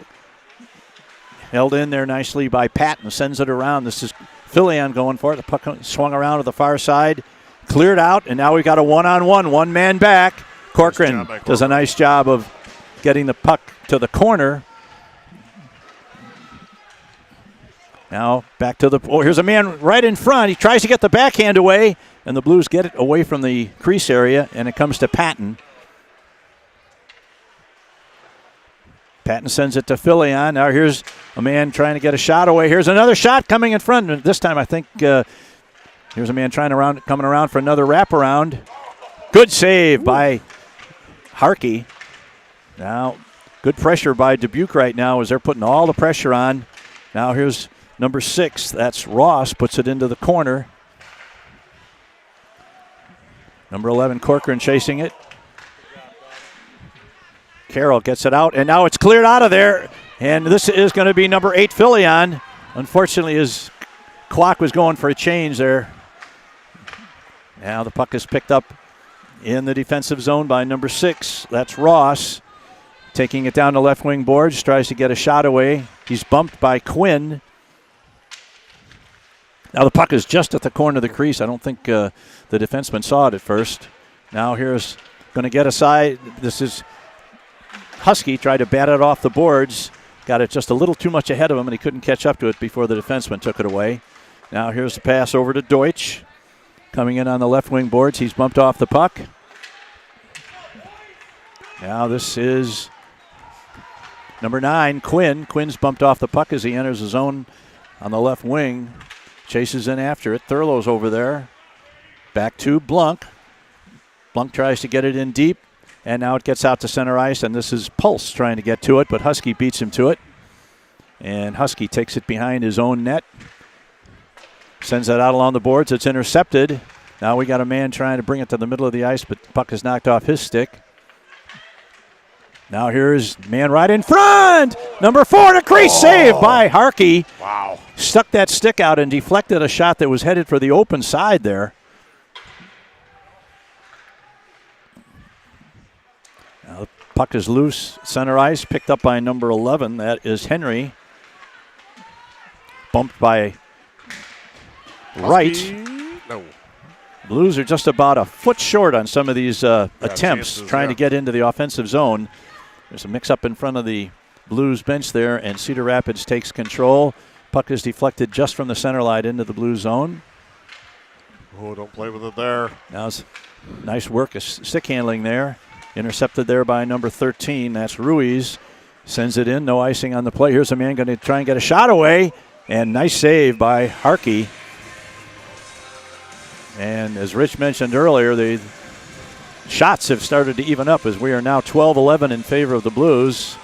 held in there nicely by Patton, sends it around. This is Filion going for it. The puck swung around to the far side, cleared out, and now we got a one-on-one, one man back. Corcoran does a nice job of getting the puck to the corner. Now back to here's a man right in front. He tries to get the backhand away, and the Blues get it away from the crease area, and it comes to Patton. Patton sends it to Filion. Now here's a man trying to get a shot away. Here's another shot coming in front. This time I think here's a man coming around for another wraparound. Good save by Harkey. Now good pressure by Dubuque right now as they're putting all the pressure on. Now here's number 6. That's Ross. Puts it into the corner. Number 11, Corcoran chasing it. Carroll gets it out, and now it's cleared out of there. And this is going to be number 8, Filion. Unfortunately, his clock was going for a change there. Now the puck is picked up in the defensive zone by number 6. That's Ross. Taking it down the left wing boards, tries to get a shot away. He's bumped by Quinn. Now the puck is just at the corner of the crease. I don't think the defenseman saw it at first. Now here's going to get a side. This is Husky, tried to bat it off the boards. Got it just a little too much ahead of him, and he couldn't catch up to it before the defenseman took it away. Now here's the pass over to Deutsch. Coming in on the left wing boards. He's bumped off the puck. Now this is number 9, Quinn. Quinn's bumped off the puck as he enters the zone on the left wing. Chases in after it. Thurlow's over there. Back to Blunk. Blunk tries to get it in deep. And now it gets out to center ice, and this is Pulse trying to get to it, but Husky beats him to it. And Husky takes it behind his own net. Sends that out along the boards. It's intercepted. Now we got a man trying to bring it to the middle of the ice, but the puck is knocked off his stick. Now here's man right in front. Number 4 to crease. Save by Harkey. Wow. Stuck that stick out and deflected a shot that was headed for the open side there. Now the puck is loose. Center ice. Picked up by number 11. That is Henry. Bumped by Wright. No. Blues are just about a foot short on some of these attempts trying to get into the offensive zone. There's a mix-up in front of the Blues bench there, and Cedar Rapids takes control. Puck is deflected just from the center line into the Blues zone. Oh, don't play with it there. Now it's nice work of stick handling there. Intercepted there by number 13. That's Ruiz. Sends it in. No icing on the play. Here's a man going to try and get a shot away. And nice save by Harkey. And as Rich mentioned earlier, the shots have started to even up as we are now 12-11 in favor of the Blues.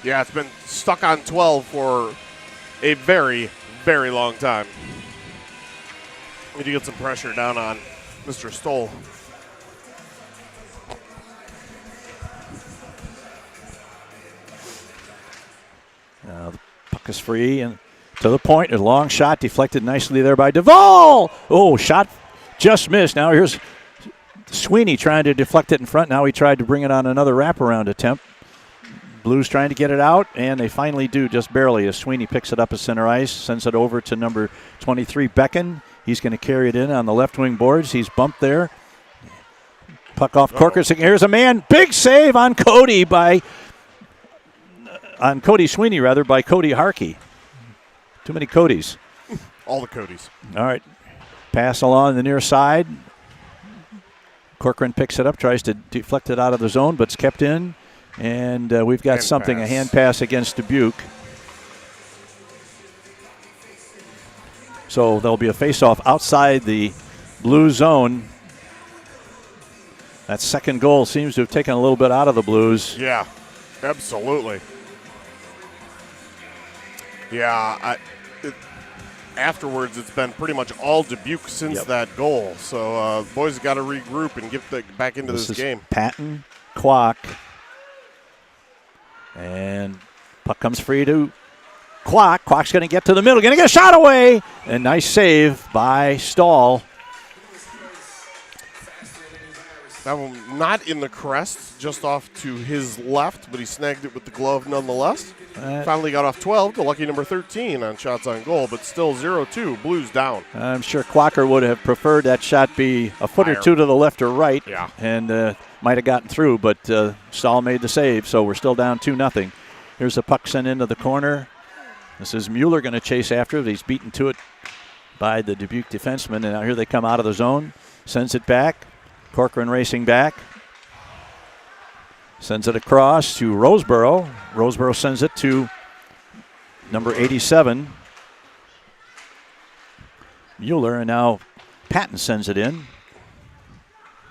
Yeah, it's been stuck on 12 for a very, very long time. We need to get some pressure down on Mr. Stoll. The puck is free and to the point. A long shot deflected nicely there by Duvall. Oh, shot just missed. Now here's Sweeney trying to deflect it in front. Now he tried to bring it on another wraparound attempt. Blues trying to get it out, and they finally do just barely as Sweeney picks it up at center ice, sends it over to number 23, Becken. He's going to carry it in on the left wing boards. He's bumped there. Puck off Corker. Here's a man. Big save on Cody Sweeney by Cody Harkey. Too many Codys. All the Codys. All right. Pass along the near side. Corcoran picks it up, tries to deflect it out of the zone, but it's kept in. And we've got a hand pass against Dubuque. So there'll be a face-off outside the blue zone. That second goal seems to have taken a little bit out of the Blues. Yeah, absolutely. Yeah, afterwards it's been pretty much all Dubuque since that goal. So boys got to regroup and get back into this game. Patton, Kwok. And puck comes free to Kwok. Kwok's going to get to the middle, going to get a shot away. And nice save by Stahl. That one not in the crest, just off to his left, but he snagged it with the glove nonetheless. Finally got off 12 to lucky number 13 on shots on goal, but still 0-2, Blues down. I'm sure Quacker would have preferred that shot be a foot or two to the left or right. Yeah. And might have gotten through, but Stahl made the save, so we're still down 2-0. Here's a puck sent into the corner. This is Mueller going to chase after it. He's beaten to it by the Dubuque defenseman, and now here they come out of the zone. Sends it back. Corcoran racing back. Sends it across to Roseboro. Roseboro sends it to number 87. Mueller, and now Patton sends it in.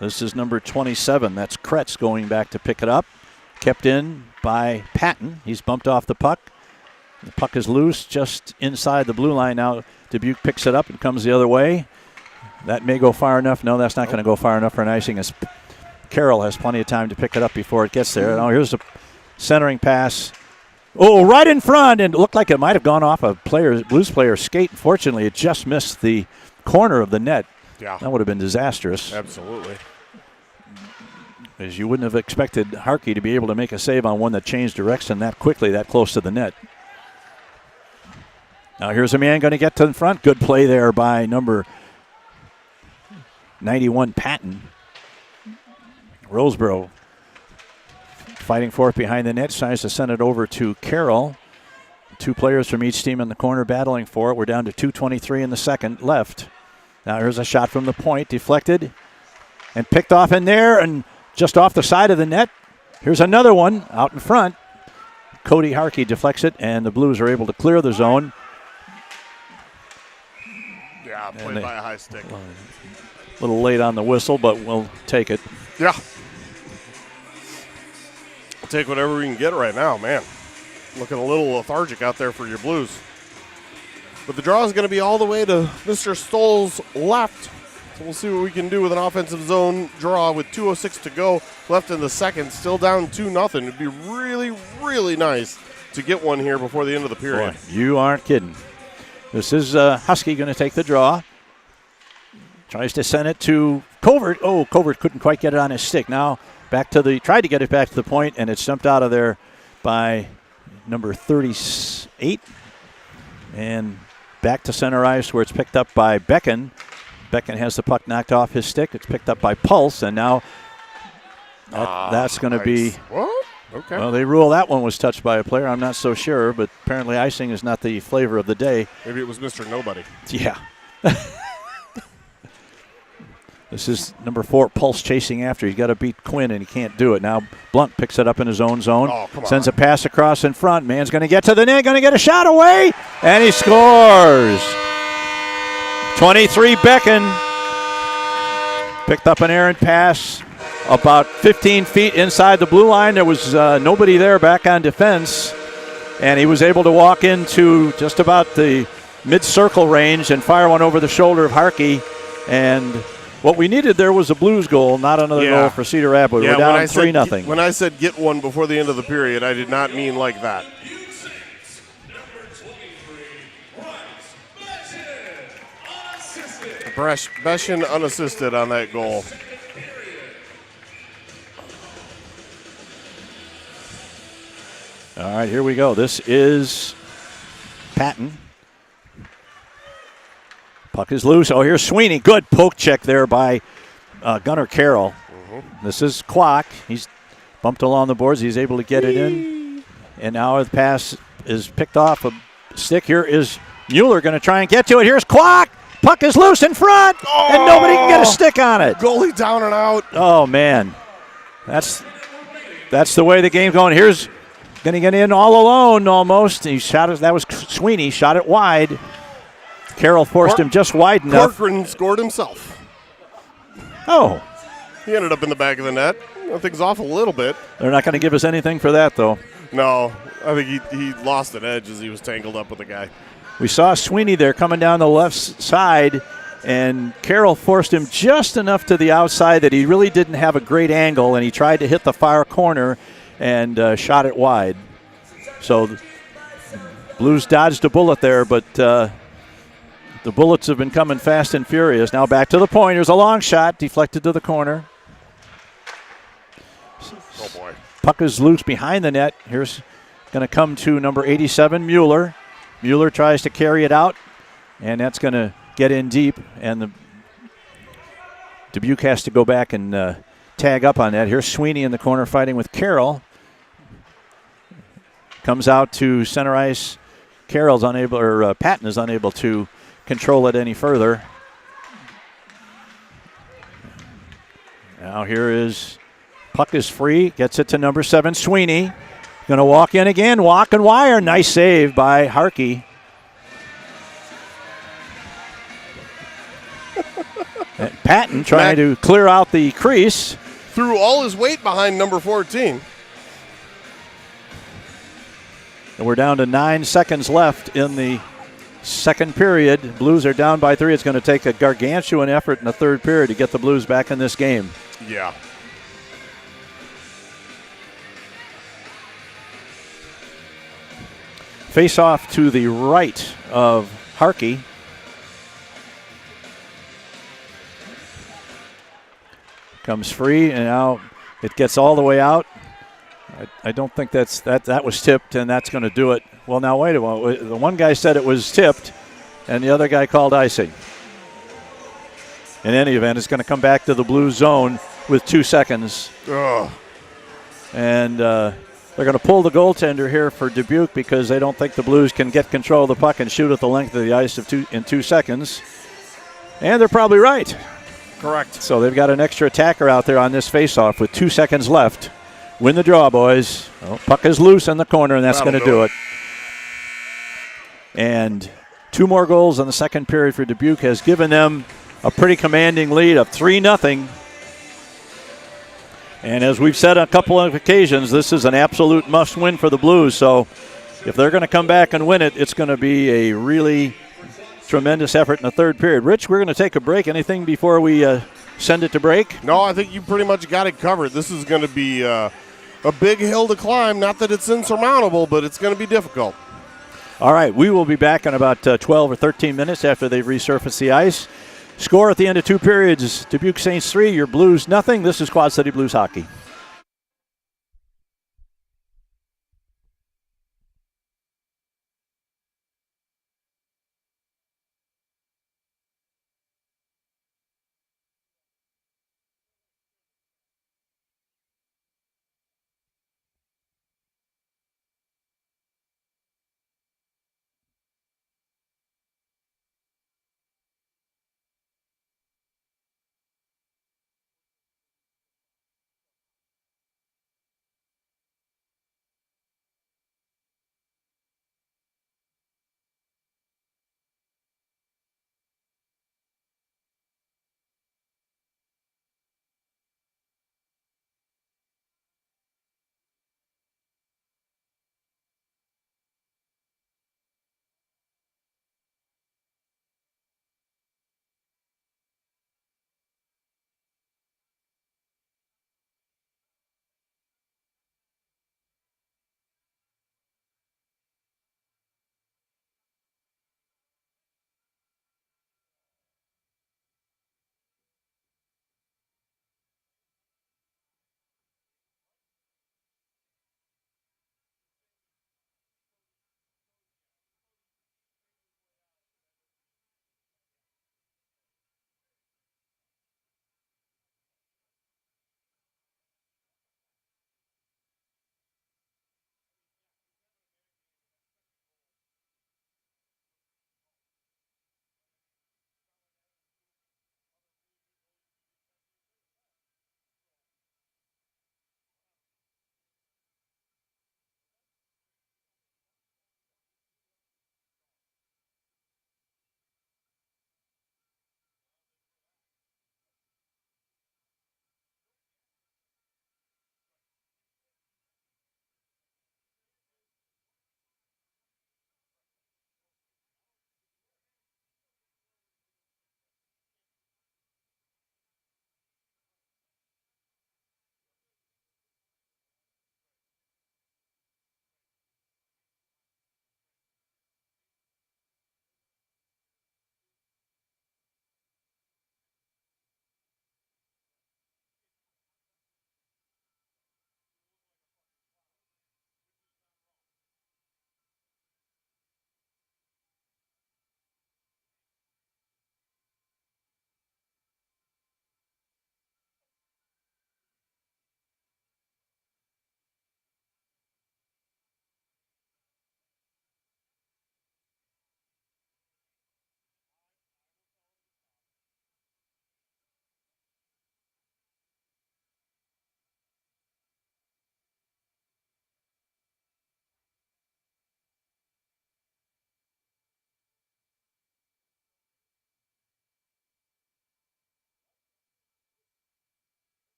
This is number 27. That's Kretz going back to pick it up. Kept in by Patton. He's bumped off the puck. The puck is loose just inside the blue line. Now Dubuque picks it up and comes the other way. That may go far enough. No, that's not going to go far enough for an icing, as Carroll has plenty of time to pick it up before it gets there. Now here's a centering pass. Oh, right in front, and it looked like it might have gone off a Blues player's skate. Fortunately, it just missed the corner of the net. Yeah. That would have been disastrous. Absolutely. As you wouldn't have expected Harkey to be able to make a save on one that changed direction that quickly, that close to the net. Now here's a man going to get to the front. Good play there by number 91, Patton. Roseboro fighting for it behind the net. Tries to send it over to Carroll. Two players from each team in the corner battling for it. We're down to 2:23 in the second left. Now here's a shot from the point. Deflected and picked off in there and just off the side of the net. Here's another one out in front. Cody Harkey deflects it, and the Blues are able to clear the zone. Yeah, played by a high stick. A little late on the whistle, but we'll take it. Yeah. We'll take whatever we can get right now, man. Looking a little lethargic out there for your Blues. But the draw is going to be all the way to Mr. Stoll's left. So we'll see what we can do with an offensive zone draw with 2:06 to go left in the second. Still down 2-0. It'd be really, really nice to get one here before the end of the period. Boy, you aren't kidding. This is Husky going to take the draw. Tries to send it to Covert. Oh, Covert couldn't quite get it on his stick. Now tried to get it back to the point, and it's jumped out of there by number 38. And back to center ice where it's picked up by Becken. Becken has the puck knocked off his stick. It's picked up by Pulse, and now that's going to be. What? Okay. Well, they rule that one was touched by a player. I'm not so sure, but apparently icing is not the flavor of the day. Maybe it was Mr. Nobody. Yeah. This is number 4, Pulse chasing after. He's got to beat Quinn, and he can't do it. Now Blunt picks it up in his own zone. Oh, come on. Sends a pass across in front. Man's going to get to the net, going to get a shot away, and he scores. 23 Becken. Picked up an errant pass about 15 feet inside the blue line. There was nobody there back on defense, and he was able to walk into just about the mid-circle range and fire one over the shoulder of Harkey. And what we needed there was a Blues goal, not another goal for Cedar Rapids. We're down 3-0. When I said get one before the end of the period, I did not mean like that. Beshin unassisted on that goal. All right, here we go. This is Patton. Puck is loose. Oh, here's Sweeney. Good poke check there by Gunnar Carroll. This is Kwok. He's bumped along the boards. He's able to get it in. And now the pass is picked off a stick. Here is Mueller going to try and get to it. Here's Kwok. Puck is loose in front, and nobody can get a stick on it. Goalie down and out. Oh, man. That's the way the game's going. Here's going to get in all alone almost. He shot it. That was Sweeney. Shot it wide. Carroll forced him just wide enough. Corcoran scored himself. Oh. He ended up in the back of the net. That thing's off a little bit. They're not going to give us anything for that, though. No, I think he lost an edge as he was tangled up with the guy. We saw Sweeney there coming down the left side, and Carroll forced him just enough to the outside that he really didn't have a great angle, and he tried to hit the far corner and shot it wide. So the Blues dodged a bullet there, but the bullets have been coming fast and furious. Now back to the point. Here's a long shot, deflected to the corner. Oh, boy. Puck is loose behind the net. Here's going to come to number 87, Mueller. Mueller tries to carry it out, and that's going to get in deep, and the Dubuque has to go back and tag up on that. Here's Sweeney in the corner fighting with Carroll. Comes out to center ice. Carroll's unable, or Patton is unable to control it any further. Now here is, puck is free, gets it to number 7, Sweeney. Going to walk in again, walk and wire. Nice save by Harkey. Patton trying to clear out the crease. Threw all his weight behind number 14. And we're down to 9 seconds left in the second period. Blues are down by 3. It's going to take a gargantuan effort in the third period to get the Blues back in this game. Yeah. Face off to the right of Harkey. Comes free, and now it gets all the way out. I don't think that was tipped, and that's going to do it. Well, now wait a minute. The one guy said it was tipped, and the other guy called icing. In any event, it's going to come back to the Blues zone with 2 seconds. Ugh. And they're going to pull the goaltender here for Dubuque because they don't think the Blues can get control of the puck and shoot at the length of the ice in 2 seconds. And they're probably right. Correct. So they've got an extra attacker out there on this faceoff with 2 seconds left. Win the draw, boys. Oh, puck is loose in the corner, and that's going to do it. And 2 more goals in the second period for Dubuque has given them a pretty commanding lead of 3-0. And as we've said on a couple of occasions, this is an absolute must-win for the Blues. So if they're going to come back and win it, it's going to be a really tremendous effort in the third period. Rich, we're going to take a break. Anything before we send it to break? No, I think you pretty much got it covered. This is going to be a big hill to climb. Not that it's insurmountable, but it's going to be difficult. All right, we will be back in about 12 or 13 minutes after they've resurfaced the ice. Score at the end of 2 periods, Dubuque Saints 3, your Blues nothing. This is Quad City Blues Hockey.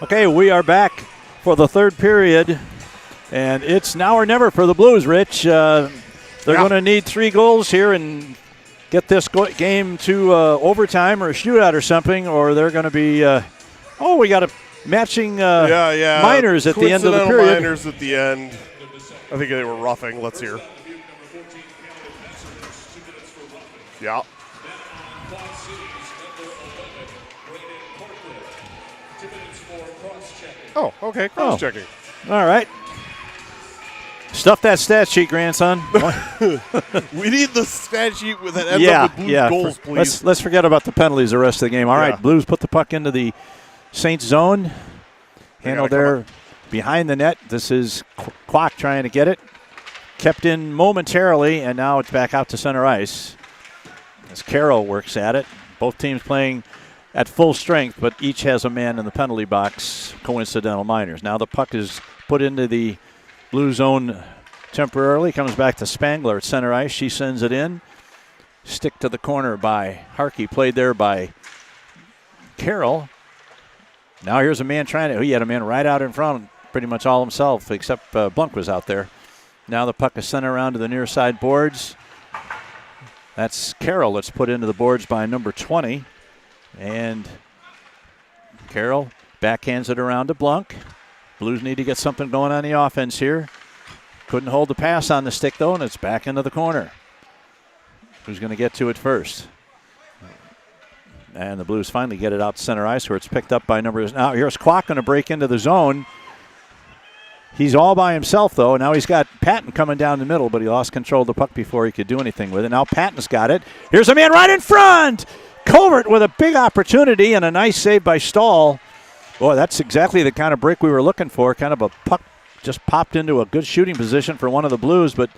Okay, we are back for the third period, and it's now or never for the Blues, Rich. They're going to need 3 goals here and get this game to overtime or a shootout or something, or they're going to be we got a matching minors at the end of the period. Minors at the end. I think they were roughing. Let's hear. Yeah. Oh, okay, cross-checking. All right. Stuff that stat sheet, grandson. We need the stat sheet with that ends up with Blues goals, please. Let's forget about the penalties the rest of the game. All right, Blues put the puck into the Saints zone. Handle there behind the net. This is Kwok trying to get it. Kept in momentarily, and now it's back out to center ice as Carroll works at it. Both teams playing at full strength, but each has a man in the penalty box, coincidental minors. Now the puck is put into the Blue zone temporarily. Comes back to Spangler at center ice. She sends it in. Stick to the corner by Harkey. Played there by Carroll. Now here's a man he had a man right out in front, pretty much all himself, except Blunk was out there. Now the puck is sent around to the near side boards. That's Carroll. That's put into the boards by number 20. And Carroll backhands it around to Blunk. Blues need to get something going on the offense here. Couldn't hold the pass on the stick, though, and it's back into the corner. Who's going to get to it first? And the Blues finally get it out to center ice where it's picked up by numbers. Now here's Kwok going to break into the zone. He's all by himself, though. Now he's got Patton coming down the middle, but he lost control of the puck before he could do anything with it. Now Patton's got it. Here's a man right in front. Colbert with a big opportunity and a nice save by Stahl. Boy, that's exactly the kind of break we were looking for. Kind of a puck just popped into a good shooting position for one of the Blues, but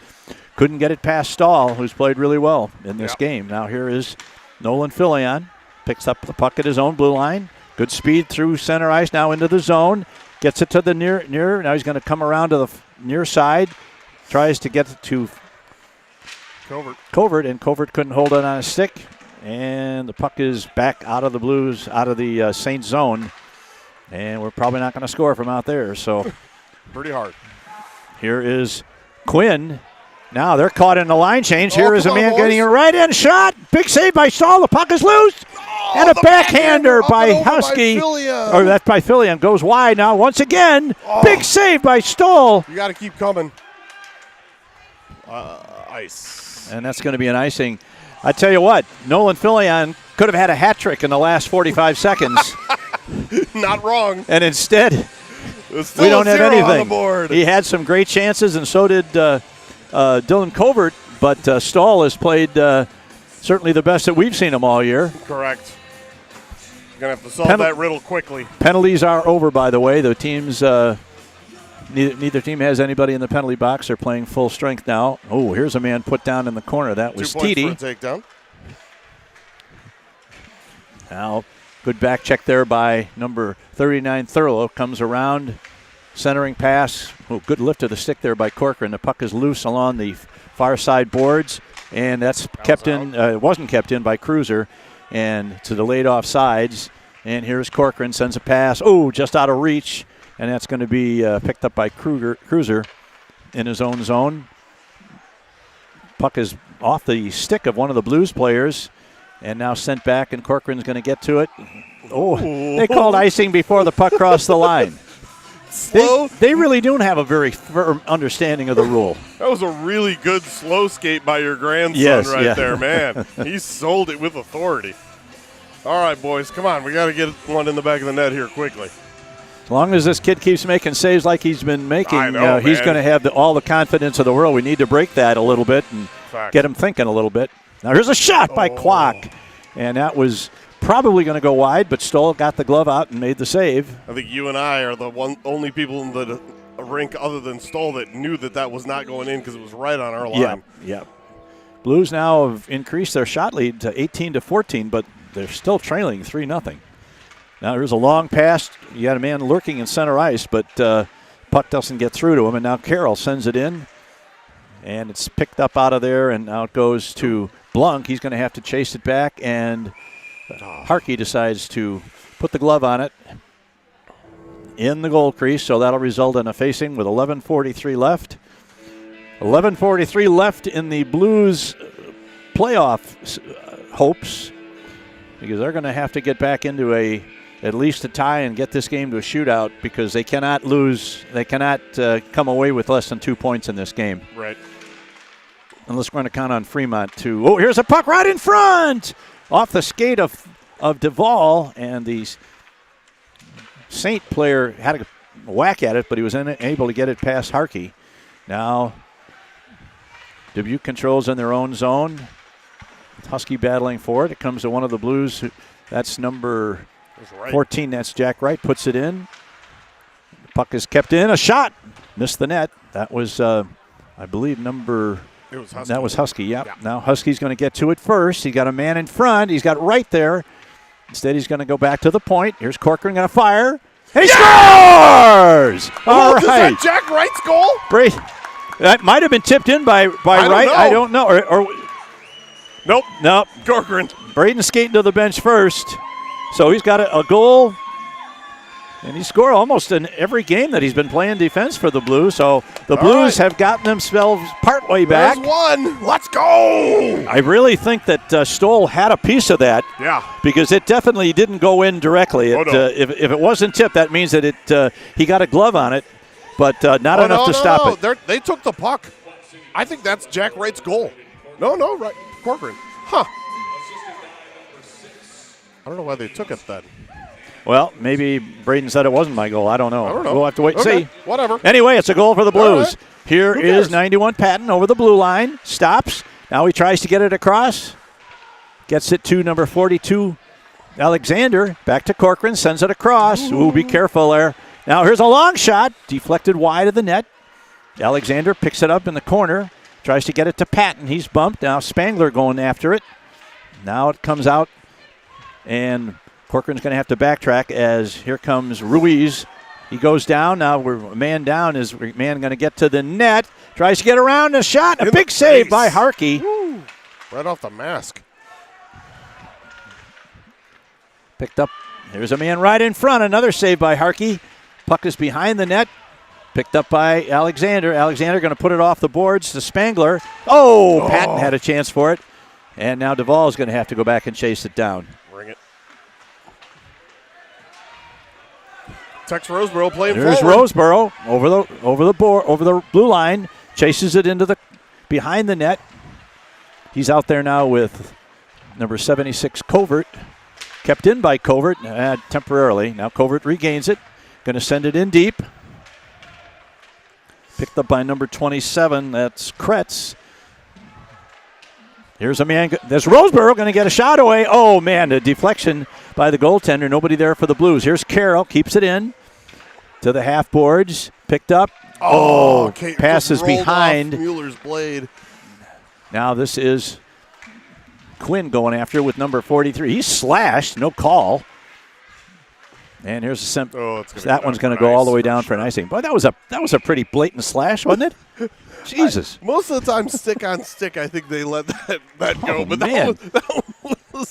couldn't get it past Stahl, who's played really well in this game. Now here is Nolan Filion. Picks up the puck at his own blue line. Good speed through center ice, now into the zone. Gets it to the near. Now he's going to come around to the near side. Tries to get it to Covert, and Covert couldn't hold it on a stick. And the puck is back out of the Blues, out of the Saints zone. And we're probably not going to score from out there. So pretty hard. Here is Quinn. Now they're caught in the line change. Here is a man getting a right-in shot. Big save by Stahl. The puck is loose. And a backhander by Husky. Or that's by Filion. Goes wide now once again. Big save by Stahl. You got to keep coming. Ice. And that's going to be an icing. I tell you what, Nolan Filion could have had a hat trick in the last 45 seconds. Not wrong. And instead, we don't have anything. On the board. He had some great chances, and so did Dylan Covert, but Stahl has played certainly the best that we've seen him all year. Correct. You're going to have to solve that riddle quickly. Penalties are over, by the way. The teams, neither team has anybody in the penalty box. They're playing full strength now. Oh, here's a man put down in the corner. That was 2 points Teedy. for a takedown. Now, good back check there by number 39, Thurlow. Comes around, centering pass. Oh, good lift to the stick there by Corcoran. The puck is loose along the far side boards, and that's kept in. It wasn't kept in by Cruiser, and to the laid off sides. And here's Corcoran, sends a pass. Oh, just out of reach, and that's going to be picked up by Cruiser in his own zone. Puck is off the stick of one of the Blues players, and now sent back, and Corcoran's going to get to it. Oh, they called icing before the puck crossed the line. They really don't have a very firm understanding of the rule. That was a really good slow skate by your grandson there, man. He sold it with authority. All right, boys, come on. We got to get one in the back of the net here quickly. As long as this kid keeps making saves like he's been making, he's going to have all the confidence of the world. We need to break that a little bit and get him thinking a little bit. Now here's a shot by Kwok, and that was probably going to go wide, but Stoll got the glove out and made the save. I think you and I are the only people in the rink other than Stoll that knew that was not going in because it was right on our line. Yeah. Blues now have increased their shot lead to 18-14, but they're still trailing 3-0. Now there's a long pass. You got a man lurking in center ice, but puck doesn't get through to him, and now Carroll sends it in, and it's picked up out of there, and now it goes to Blunk. He's going to have to chase it back, and Harkey decides to put the glove on it. in the goal crease, so that'll result in a facing with 11:43 left. 11:43 left in the Blues playoff hopes, because they're going to have to get back into at least a tie and get this game to a shootout, because they cannot lose. They cannot come away with less than 2 points in this game. Right. Unless we're going to count on Fremont to. Oh, here's a puck right in front, off the skate of Duvall, and the Saint player had a whack at it, but he was unable to get it past Harkey. Now Dubuque controls in their own zone. Husky battling for it. It comes to one of the Blues. That's number 14. That's Jack Wright. Puts it in. The puck is kept in. A shot. Missed the net. That was, I believe, It was Husky. That was Husky, yep. Yeah. Now Husky's going to get to it first. He got a man in front. He's got Wright there. Instead, he's going to go back to the point. Here's Corcoran going to fire. And he scores! All right. Is that Jack Wright's goal? That might have been tipped in by Wright. I don't know. Or Nope. Corcoran. Braden skating to the bench first. So he's got a goal. And he scored almost in every game that he's been playing defense for the Blues. So the Blues have gotten themselves partway back. There's one. Let's go. I really think that Stoll had a piece of that. Yeah. Because it definitely didn't go in directly. No. If it wasn't tipped, that means that he got a glove on it, but not enough to stop it. They took the puck. I think that's Jack Wright's goal. No, right. Corcoran. Huh. I don't know why they took it then. Well, maybe Braden said it wasn't my goal. I don't know. We'll have to wait and see. Whatever. Anyway, it's a goal for the Blues. Right. Here is 91 Patton over the blue line. Stops. Now he tries to get it across. Gets it to number 42, Alexander. Back to Corcoran. Sends it across. Ooh, be careful there. Now here's a long shot. Deflected wide of the net. Alexander picks it up in the corner. Tries to get it to Patton. He's bumped. Now Spangler going after it. Now it comes out. And Corcoran's going to have to backtrack as here comes Ruiz. He goes down. Now we're a man down. Is man going to get to the net? Tries to get around a shot. A big save by Harkey. Woo. Right off the mask. Picked up. There's a man right in front. Another save by Harkey. Puck is behind the net. Picked up by Alexander. Alexander going to put it off the boards to Spangler. Oh, Patton had a chance for it. And now Duvall is going to have to go back and chase it down. Bring it. Tex Roseboro playing There's forward. Roseboro over the blue line, chases it into the behind the net. He's out there now with number 76 Covert, kept in by Covert temporarily. Now Covert regains it, going to send it in deep. Picked up by number 27. That's Kretz. Here's a man. There's Roseboro going to get a shot away. Oh, man, a deflection by the goaltender. Nobody there for the Blues. Here's Carroll. Keeps it in to the half boards. Picked up. Passes behind. Mueller's blade. Now this is Quinn going after with number 43. He's slashed. No call. And here's that one's going to go all the way down for an icing. Boy, that was a pretty blatant slash, wasn't it? Jesus. Most of the time, stick on stick, I think they let that go. But man.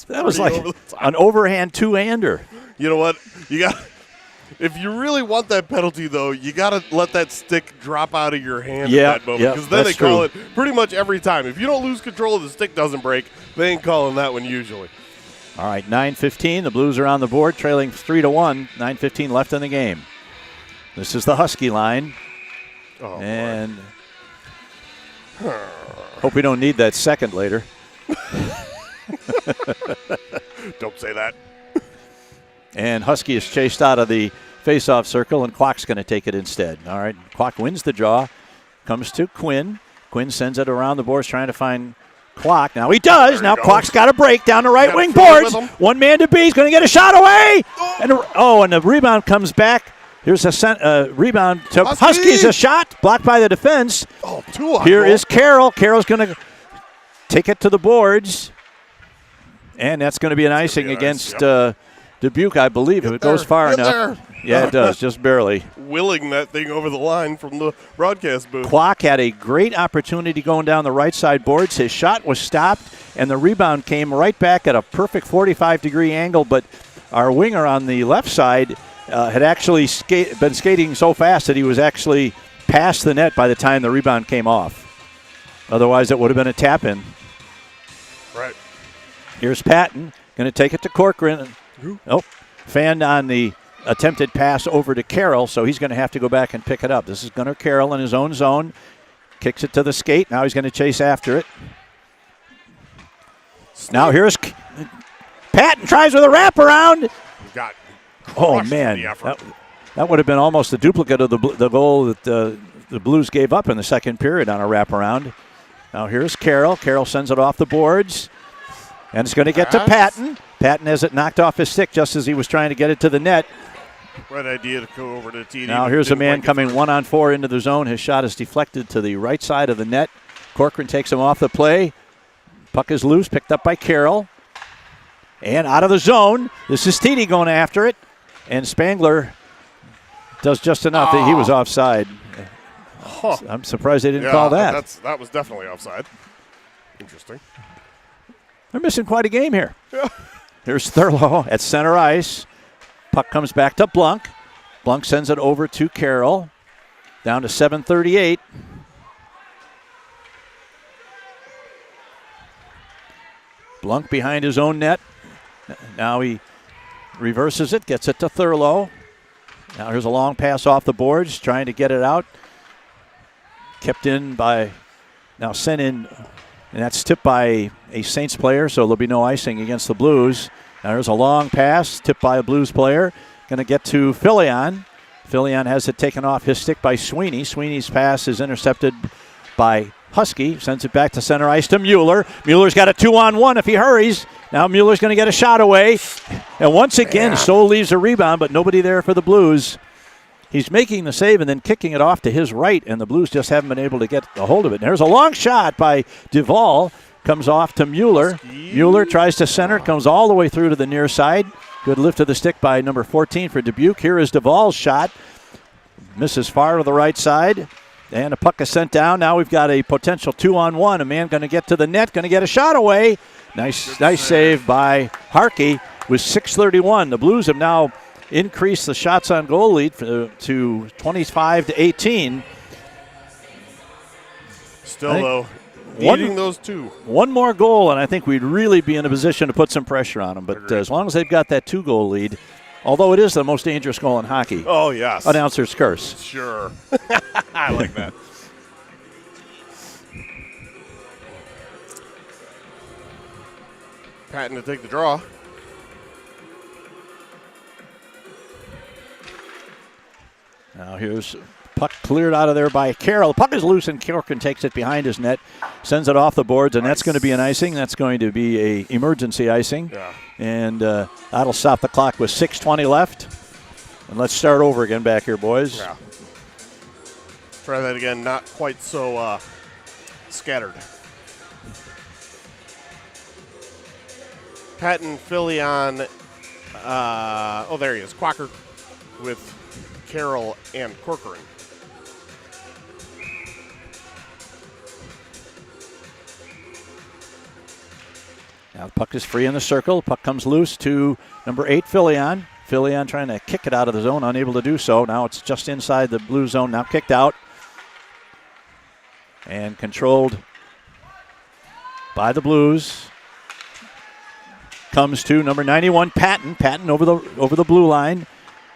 that was like an overhand two-hander. You know what? If you really want that penalty, though, you got to let that stick drop out of your hand at that moment. Because then they call it pretty much every time. If you don't lose control, the stick doesn't break. They ain't calling that one usually. All right, 9:15. The Blues are on the board, trailing 3-1. 9:15 left in the game. This is the Husky line. And hope we don't need that second later. Don't say that. And Husky is chased out of the face-off circle, and Kwok's going to take it instead. All right, Kwok wins the draw. Comes to Quinn. Quinn sends it around the boards trying to find Kwok. Now he does. Now Kwok's got a break down the right wing boards. One man to beat. He's going to get a shot away. And the rebound comes back. Here's a rebound to Huskies. A shot blocked by the defense. Here is Carroll. Carroll's going to take it to the boards. And that's going to be an icing against Dubuque, I believe. If it goes far enough. Yeah, it does, just barely. Willing that thing over the line from the broadcast booth. Kwok had a great opportunity going down the right side boards. His shot was stopped, and the rebound came right back at a perfect 45-degree angle. But our winger on the left side had actually been skating so fast that he was actually past the net by the time the rebound came off. Otherwise, it would have been a tap-in. Right. Here's Patton, going to take it to Corcoran. Oh, fanned on the attempted pass over to Carroll, so he's going to have to go back and pick it up. This is Gunnar Carroll in his own zone. Kicks it to the skate. Now he's going to chase after it. Now here's Patton, tries with a wraparound. Oh, man. That would have been almost a duplicate of the goal that the Blues gave up in the second period on a wraparound. Now here's Carroll. Carroll sends it off the boards. And it's going to get to Patton. Patton has it knocked off his stick just as he was trying to get it to the net. Right idea to go over to TD. Now here's a man coming 1-on-4 into the zone. His shot is deflected to the right side of the net. Corcoran takes him off the play. Puck is loose, picked up by Carroll. And out of the zone. This is TD going after it. And Spangler does just enough that he was offside. Huh. I'm surprised they didn't call that. That was definitely offside. Interesting. They're missing quite a game here. Yeah. Here's Thurlow at center ice. Puck comes back to Blunk. Blunk sends it over to Carroll. Down to 7:38. Blunk behind his own net. Now he reverses it, gets it to Thurlow. Now here's a long pass off the boards, trying to get it out. Kept in by, now sent in, and that's tipped by a Saints player, so there'll be no icing against the Blues. Now there's a long pass, tipped by a Blues player. Going to get to Filion. Filion has it taken off his stick by Sweeney. Sweeney's pass is intercepted by Husky. Sends it back to center ice to Mueller. Mueller's got a 2-on-1 if he hurries. Now Mueller's going to get a shot away. And once again, Stoll leaves a rebound, but nobody there for the Blues. He's making the save and then kicking it off to his right, and the Blues just haven't been able to get a hold of it. And there's a long shot by Duvall. Comes off to Mueller. Mueller tries to center, comes all the way through to the near side. Good lift of the stick by number 14 for Dubuque. Here is Duvall's shot. Misses far to the right side. And a puck is sent down. Now we've got a potential 2-on-1. A man going to get to the net, going to get a shot away. Nice save by Harkey with 6:31. The Blues have now increased the shots on goal lead to 25-18. Still, though, needing those two. One more goal, and I think we'd really be in a position to put some pressure on them. But as long as they've got that 2-goal lead, although it is the most dangerous goal in hockey. Oh, yes. Announcer's curse. Sure. I like that. Patton to take the draw. Now here's puck cleared out of there by Carroll. Puck is loose and Corcoran takes it behind his net, sends it off the boards, and that's going to be an icing. That's going to be a emergency icing. Yeah. And that'll stop the clock with 6:20 left. And let's start over again back here, boys. Yeah. Try that again. Not quite so scattered. Patton, Filion. There he is. Quacker with Carroll and Corcoran. Now the puck is free in the circle. Puck comes loose to number 8, Filion. Filion trying to kick it out of the zone, unable to do so. Now it's just inside the blue zone, now kicked out. And controlled by the Blues. Comes to number 91, Patton. Patton over the blue line.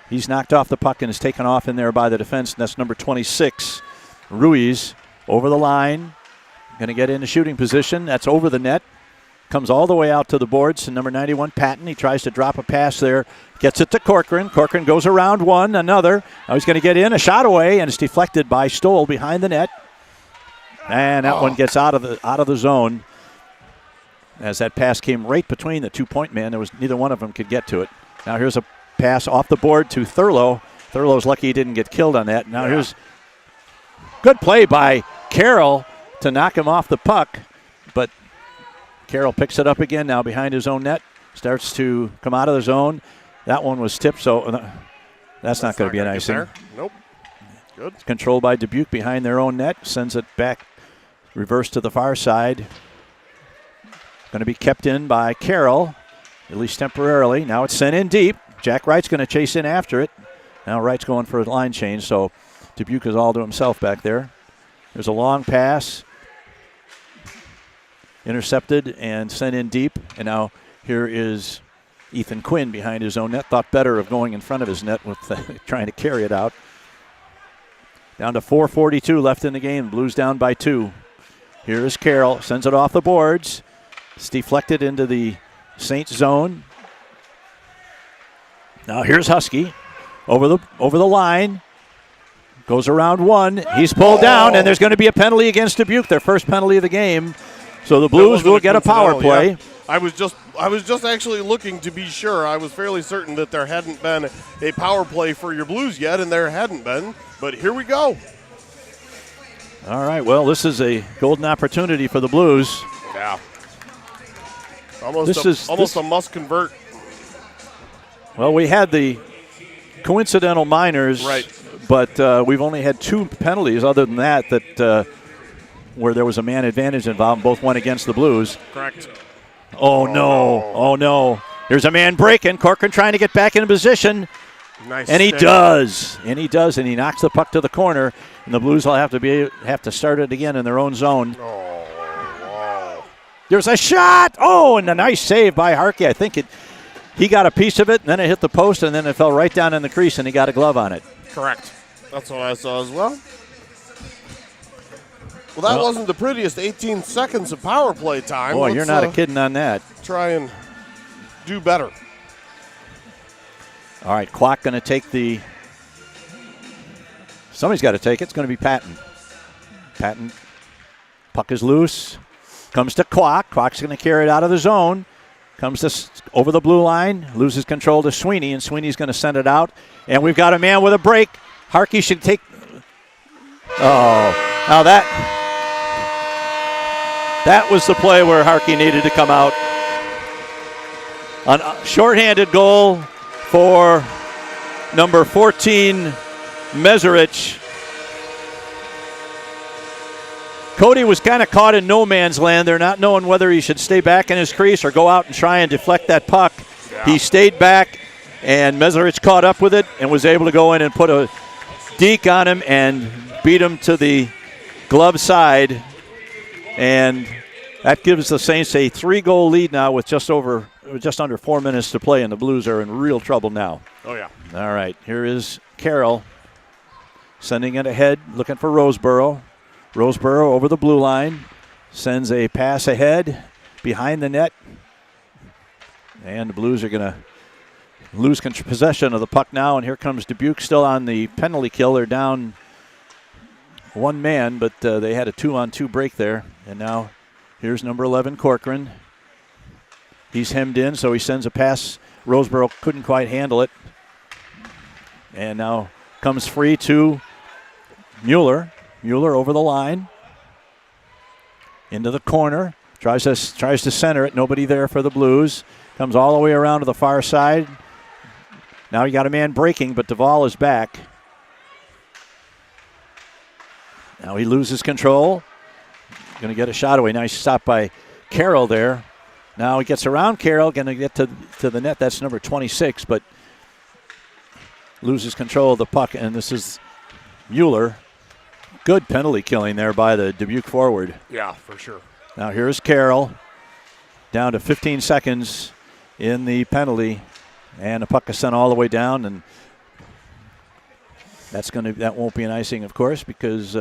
He's knocked off the puck and is taken off in there by the defense. And that's number 26, Ruiz, over the line. Going to get into shooting position. That's over the net. Comes all the way out to the boards to number 91, Patton. He tries to drop a pass there. Gets it to Corcoran. Corcoran goes around one, another. Now he's going to get in, a shot away, and it's deflected by Stoll behind the net. And that one gets out of the zone. As that pass came right between the 2-point man, there was neither one of them could get to it. Now here's a pass off the board to Thurlow. Thurlow's lucky he didn't get killed on that. Now here's good play by Carroll to knock him off the puck, but Carroll picks it up again now behind his own net. Starts to come out of the zone. That one was tipped, so that's not going to be an icing. Nope. Good. It's controlled by Dubuque behind their own net. Sends it back, reverse to the far side. Going to be kept in by Carroll, at least temporarily. Now it's sent in deep. Jack Wright's going to chase in after it. Now Wright's going for a line change, so Dubuque is all to himself back there. There's a long pass. Intercepted and sent in deep. And now here is Ethan Quinn behind his own net. Thought better of going in front of his net with trying to carry it out. Down to 4:42 left in the game. Blues down by 2. Here is Carroll. Sends it off the boards. It's deflected into the Saints zone. Now here's Husky. Over the line. Goes around one. He's pulled down, and there's going to be a penalty against Dubuque, their first penalty of the game. So the Blues will get a power play. Yeah. I was just actually looking to be sure. I was fairly certain that there hadn't been a power play for your Blues yet, and there hadn't been. But here we go. All right, well, this is a golden opportunity for the Blues. Yeah. Almost a must-convert. Well, we had the coincidental minors, right, but we've only had 2 penalties other than that where there was a man advantage involved. Both went against the Blues. Correct. Oh, no. Here's a man breaking. Corcoran trying to get back into position. Nice. And he does. And he knocks the puck to the corner. And the Blues will have to start it again in their own zone. Oh, wow. There's a shot. Oh, and a nice save by Harkey. I think he got a piece of it, and then it hit the post, and then it fell right down in the crease, and he got a glove on it. Correct. That's what I saw as well. Well, that wasn't the prettiest 18 seconds of power play time. Boy, you're not kidding on that. Try and do better. All right, Kwok going to take somebody's got to take it. It's going to be Patton. Patton, puck is loose. Comes to Kwok. Kwok's going to carry it out of the zone. Comes over the blue line. Loses control to Sweeney, and Sweeney's going to send it out. And we've got a man with a break. Harkey should take. Oh, now that was the play where Harkey needed to come out. A shorthanded goal for number 14, Meserich. Cody was kind of caught in no man's land there, not knowing whether he should stay back in his crease or go out and try and deflect that puck. Yeah. He stayed back, and Meserich caught up with it and was able to go in and put a deke on him and beat him to the glove side. And that gives the Saints a 3-goal lead now with just under 4 minutes to play, and the Blues are in real trouble now. Oh, yeah. All right, here is Carroll sending it ahead, looking for Roseboro. Roseboro over the blue line, sends a pass ahead behind the net. And the Blues are going to lose possession of the puck now, and here comes Dubuque still on the penalty kill. They're down 1 man, but they had a 2-on-2 break there. And now here's number 11, Corcoran. He's hemmed in, so he sends a pass. Roseboro couldn't quite handle it. And now comes free to Mueller. Mueller over the line. Into the corner. Tries to center it. Nobody there for the Blues. Comes all the way around to the far side. Now you got a man breaking, but Duvall is back. Now he loses control. Going to get a shot away. Nice stop by Carroll there. Now he gets around Carroll. Going to get to the net. That's number 26, but loses control of the puck, and this is Mueller. Good penalty killing there by the Dubuque forward. Yeah, for sure. Now here's Carroll. Down to 15 seconds in the penalty, and the puck is sent all the way down, and that won't be an icing, of course, because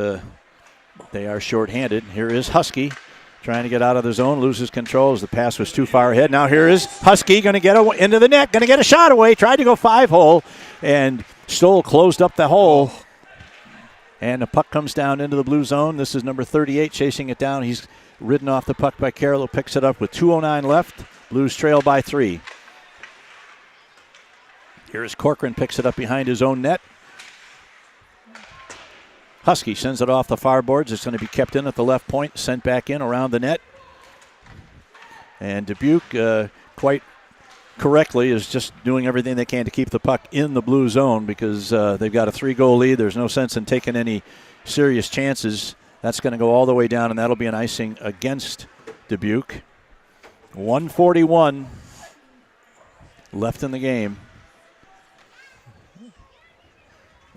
they are shorthanded. Here is Husky trying to get out of the zone, loses control as the pass was too far ahead. Now here is Husky going to get into the net, going to get a shot away, tried to go 5-hole, and Stoll closed up the hole. And the puck comes down into the blue zone. This is number 38 chasing it down. He's ridden off the puck by Carroll, who picks it up with 2:09 left. Blues trail by 3. Here's Corcoran, picks it up behind his own net. Husky sends it off the far boards. It's going to be kept in at the left point, sent back in around the net. And Dubuque, quite correctly, is just doing everything they can to keep the puck in the blue zone because they've got a 3-goal lead. There's no sense in taking any serious chances. That's going to go all the way down, and that'll be an icing against Dubuque. 1:41 left in the game.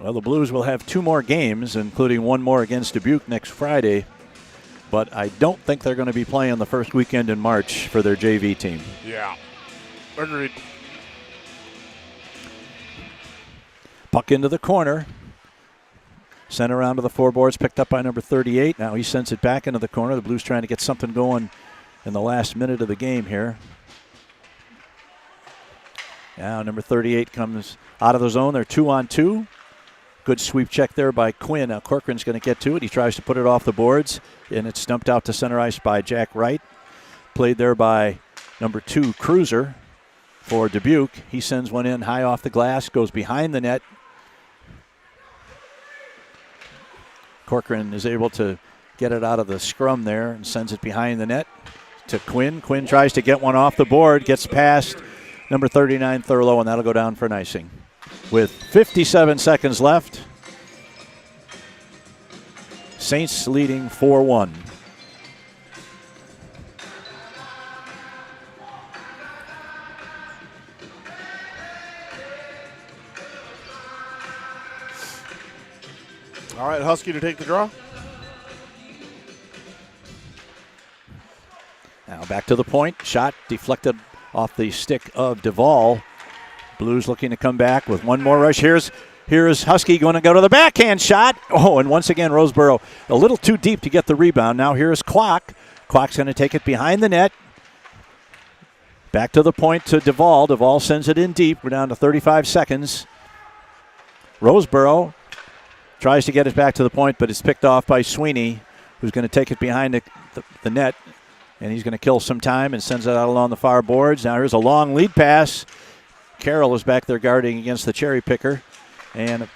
Well, the Blues will have 2 more games, including 1 more against Dubuque next Friday. But I don't think they're going to be playing the first weekend in March for their JV team. Yeah, agreed. Puck into the corner. Sent around to the floorboards, picked up by number 38. Now he sends it back into the corner. The Blues trying to get something going in the last minute of the game here. Now number 38 comes out of the zone. They're 2-on-2. Good sweep check there by Quinn. Now Corcoran's going to get to it. He tries to put it off the boards, and it's dumped out to center ice by Jack Wright. Played there by number 2, Cruiser, for Dubuque. He sends one in high off the glass, goes behind the net. Corcoran is able to get it out of the scrum there and sends it behind the net to Quinn. Quinn tries to get one off the board, gets past number 39, Thurlow, and that'll go down for an icing. With 57 seconds left, Saints leading 4-1. All right, Husky to take the draw. Now back to the point. Shot deflected off the stick of Duvall. Blues looking to come back with one more rush. Here's Husky going to go to the backhand shot. Oh, and once again, Roseboro a little too deep to get the rebound. Now here's Kwok. Kwok's going to take it behind the net. Back to the point to Duvall. Duvall sends it in deep. We're down to 35 seconds. Roseboro tries to get it back to the point, but it's picked off by Sweeney, who's going to take it behind the net, and he's going to kill some time and sends it out along the far boards. Now here's a long lead pass. Carroll is back there guarding against the cherry picker, and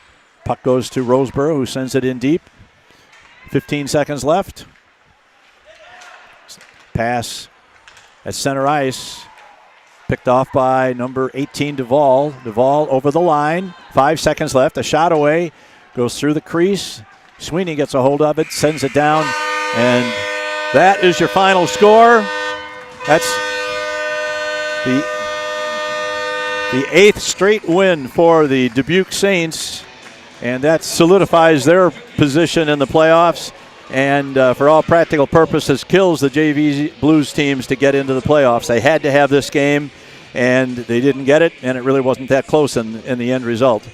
puck goes to Roseboro, who sends it in deep. 15 seconds left. Pass at center ice. Picked off by number 18, Duvall. Duvall over the line. 5 seconds left. A shot away. Goes through the crease. Sweeney gets a hold of it, sends it down, and that is your final score. That's the 8th straight win for the Dubuque Saints, and that solidifies their position in the playoffs, and for all practical purposes kills the JV Blues teams to get into the playoffs. They had to have this game, and they didn't get it, and it really wasn't that close in the end result.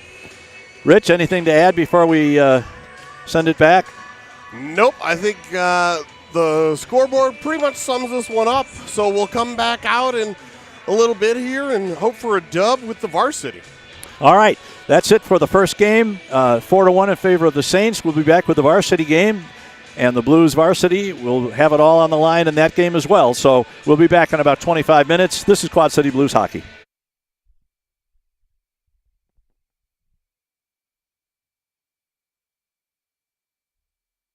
Rich, anything to add before we send it back? Nope. I think the scoreboard pretty much sums this one up. So we'll come back out in a little bit here and hope for a dub with the Varsity. All right. That's it for the first game. 4-1 in favor of the Saints. We'll be back with the Varsity game. And the Blues Varsity will have it all on the line in that game as well. So we'll be back in about 25 minutes. This is Quad City Blues Hockey.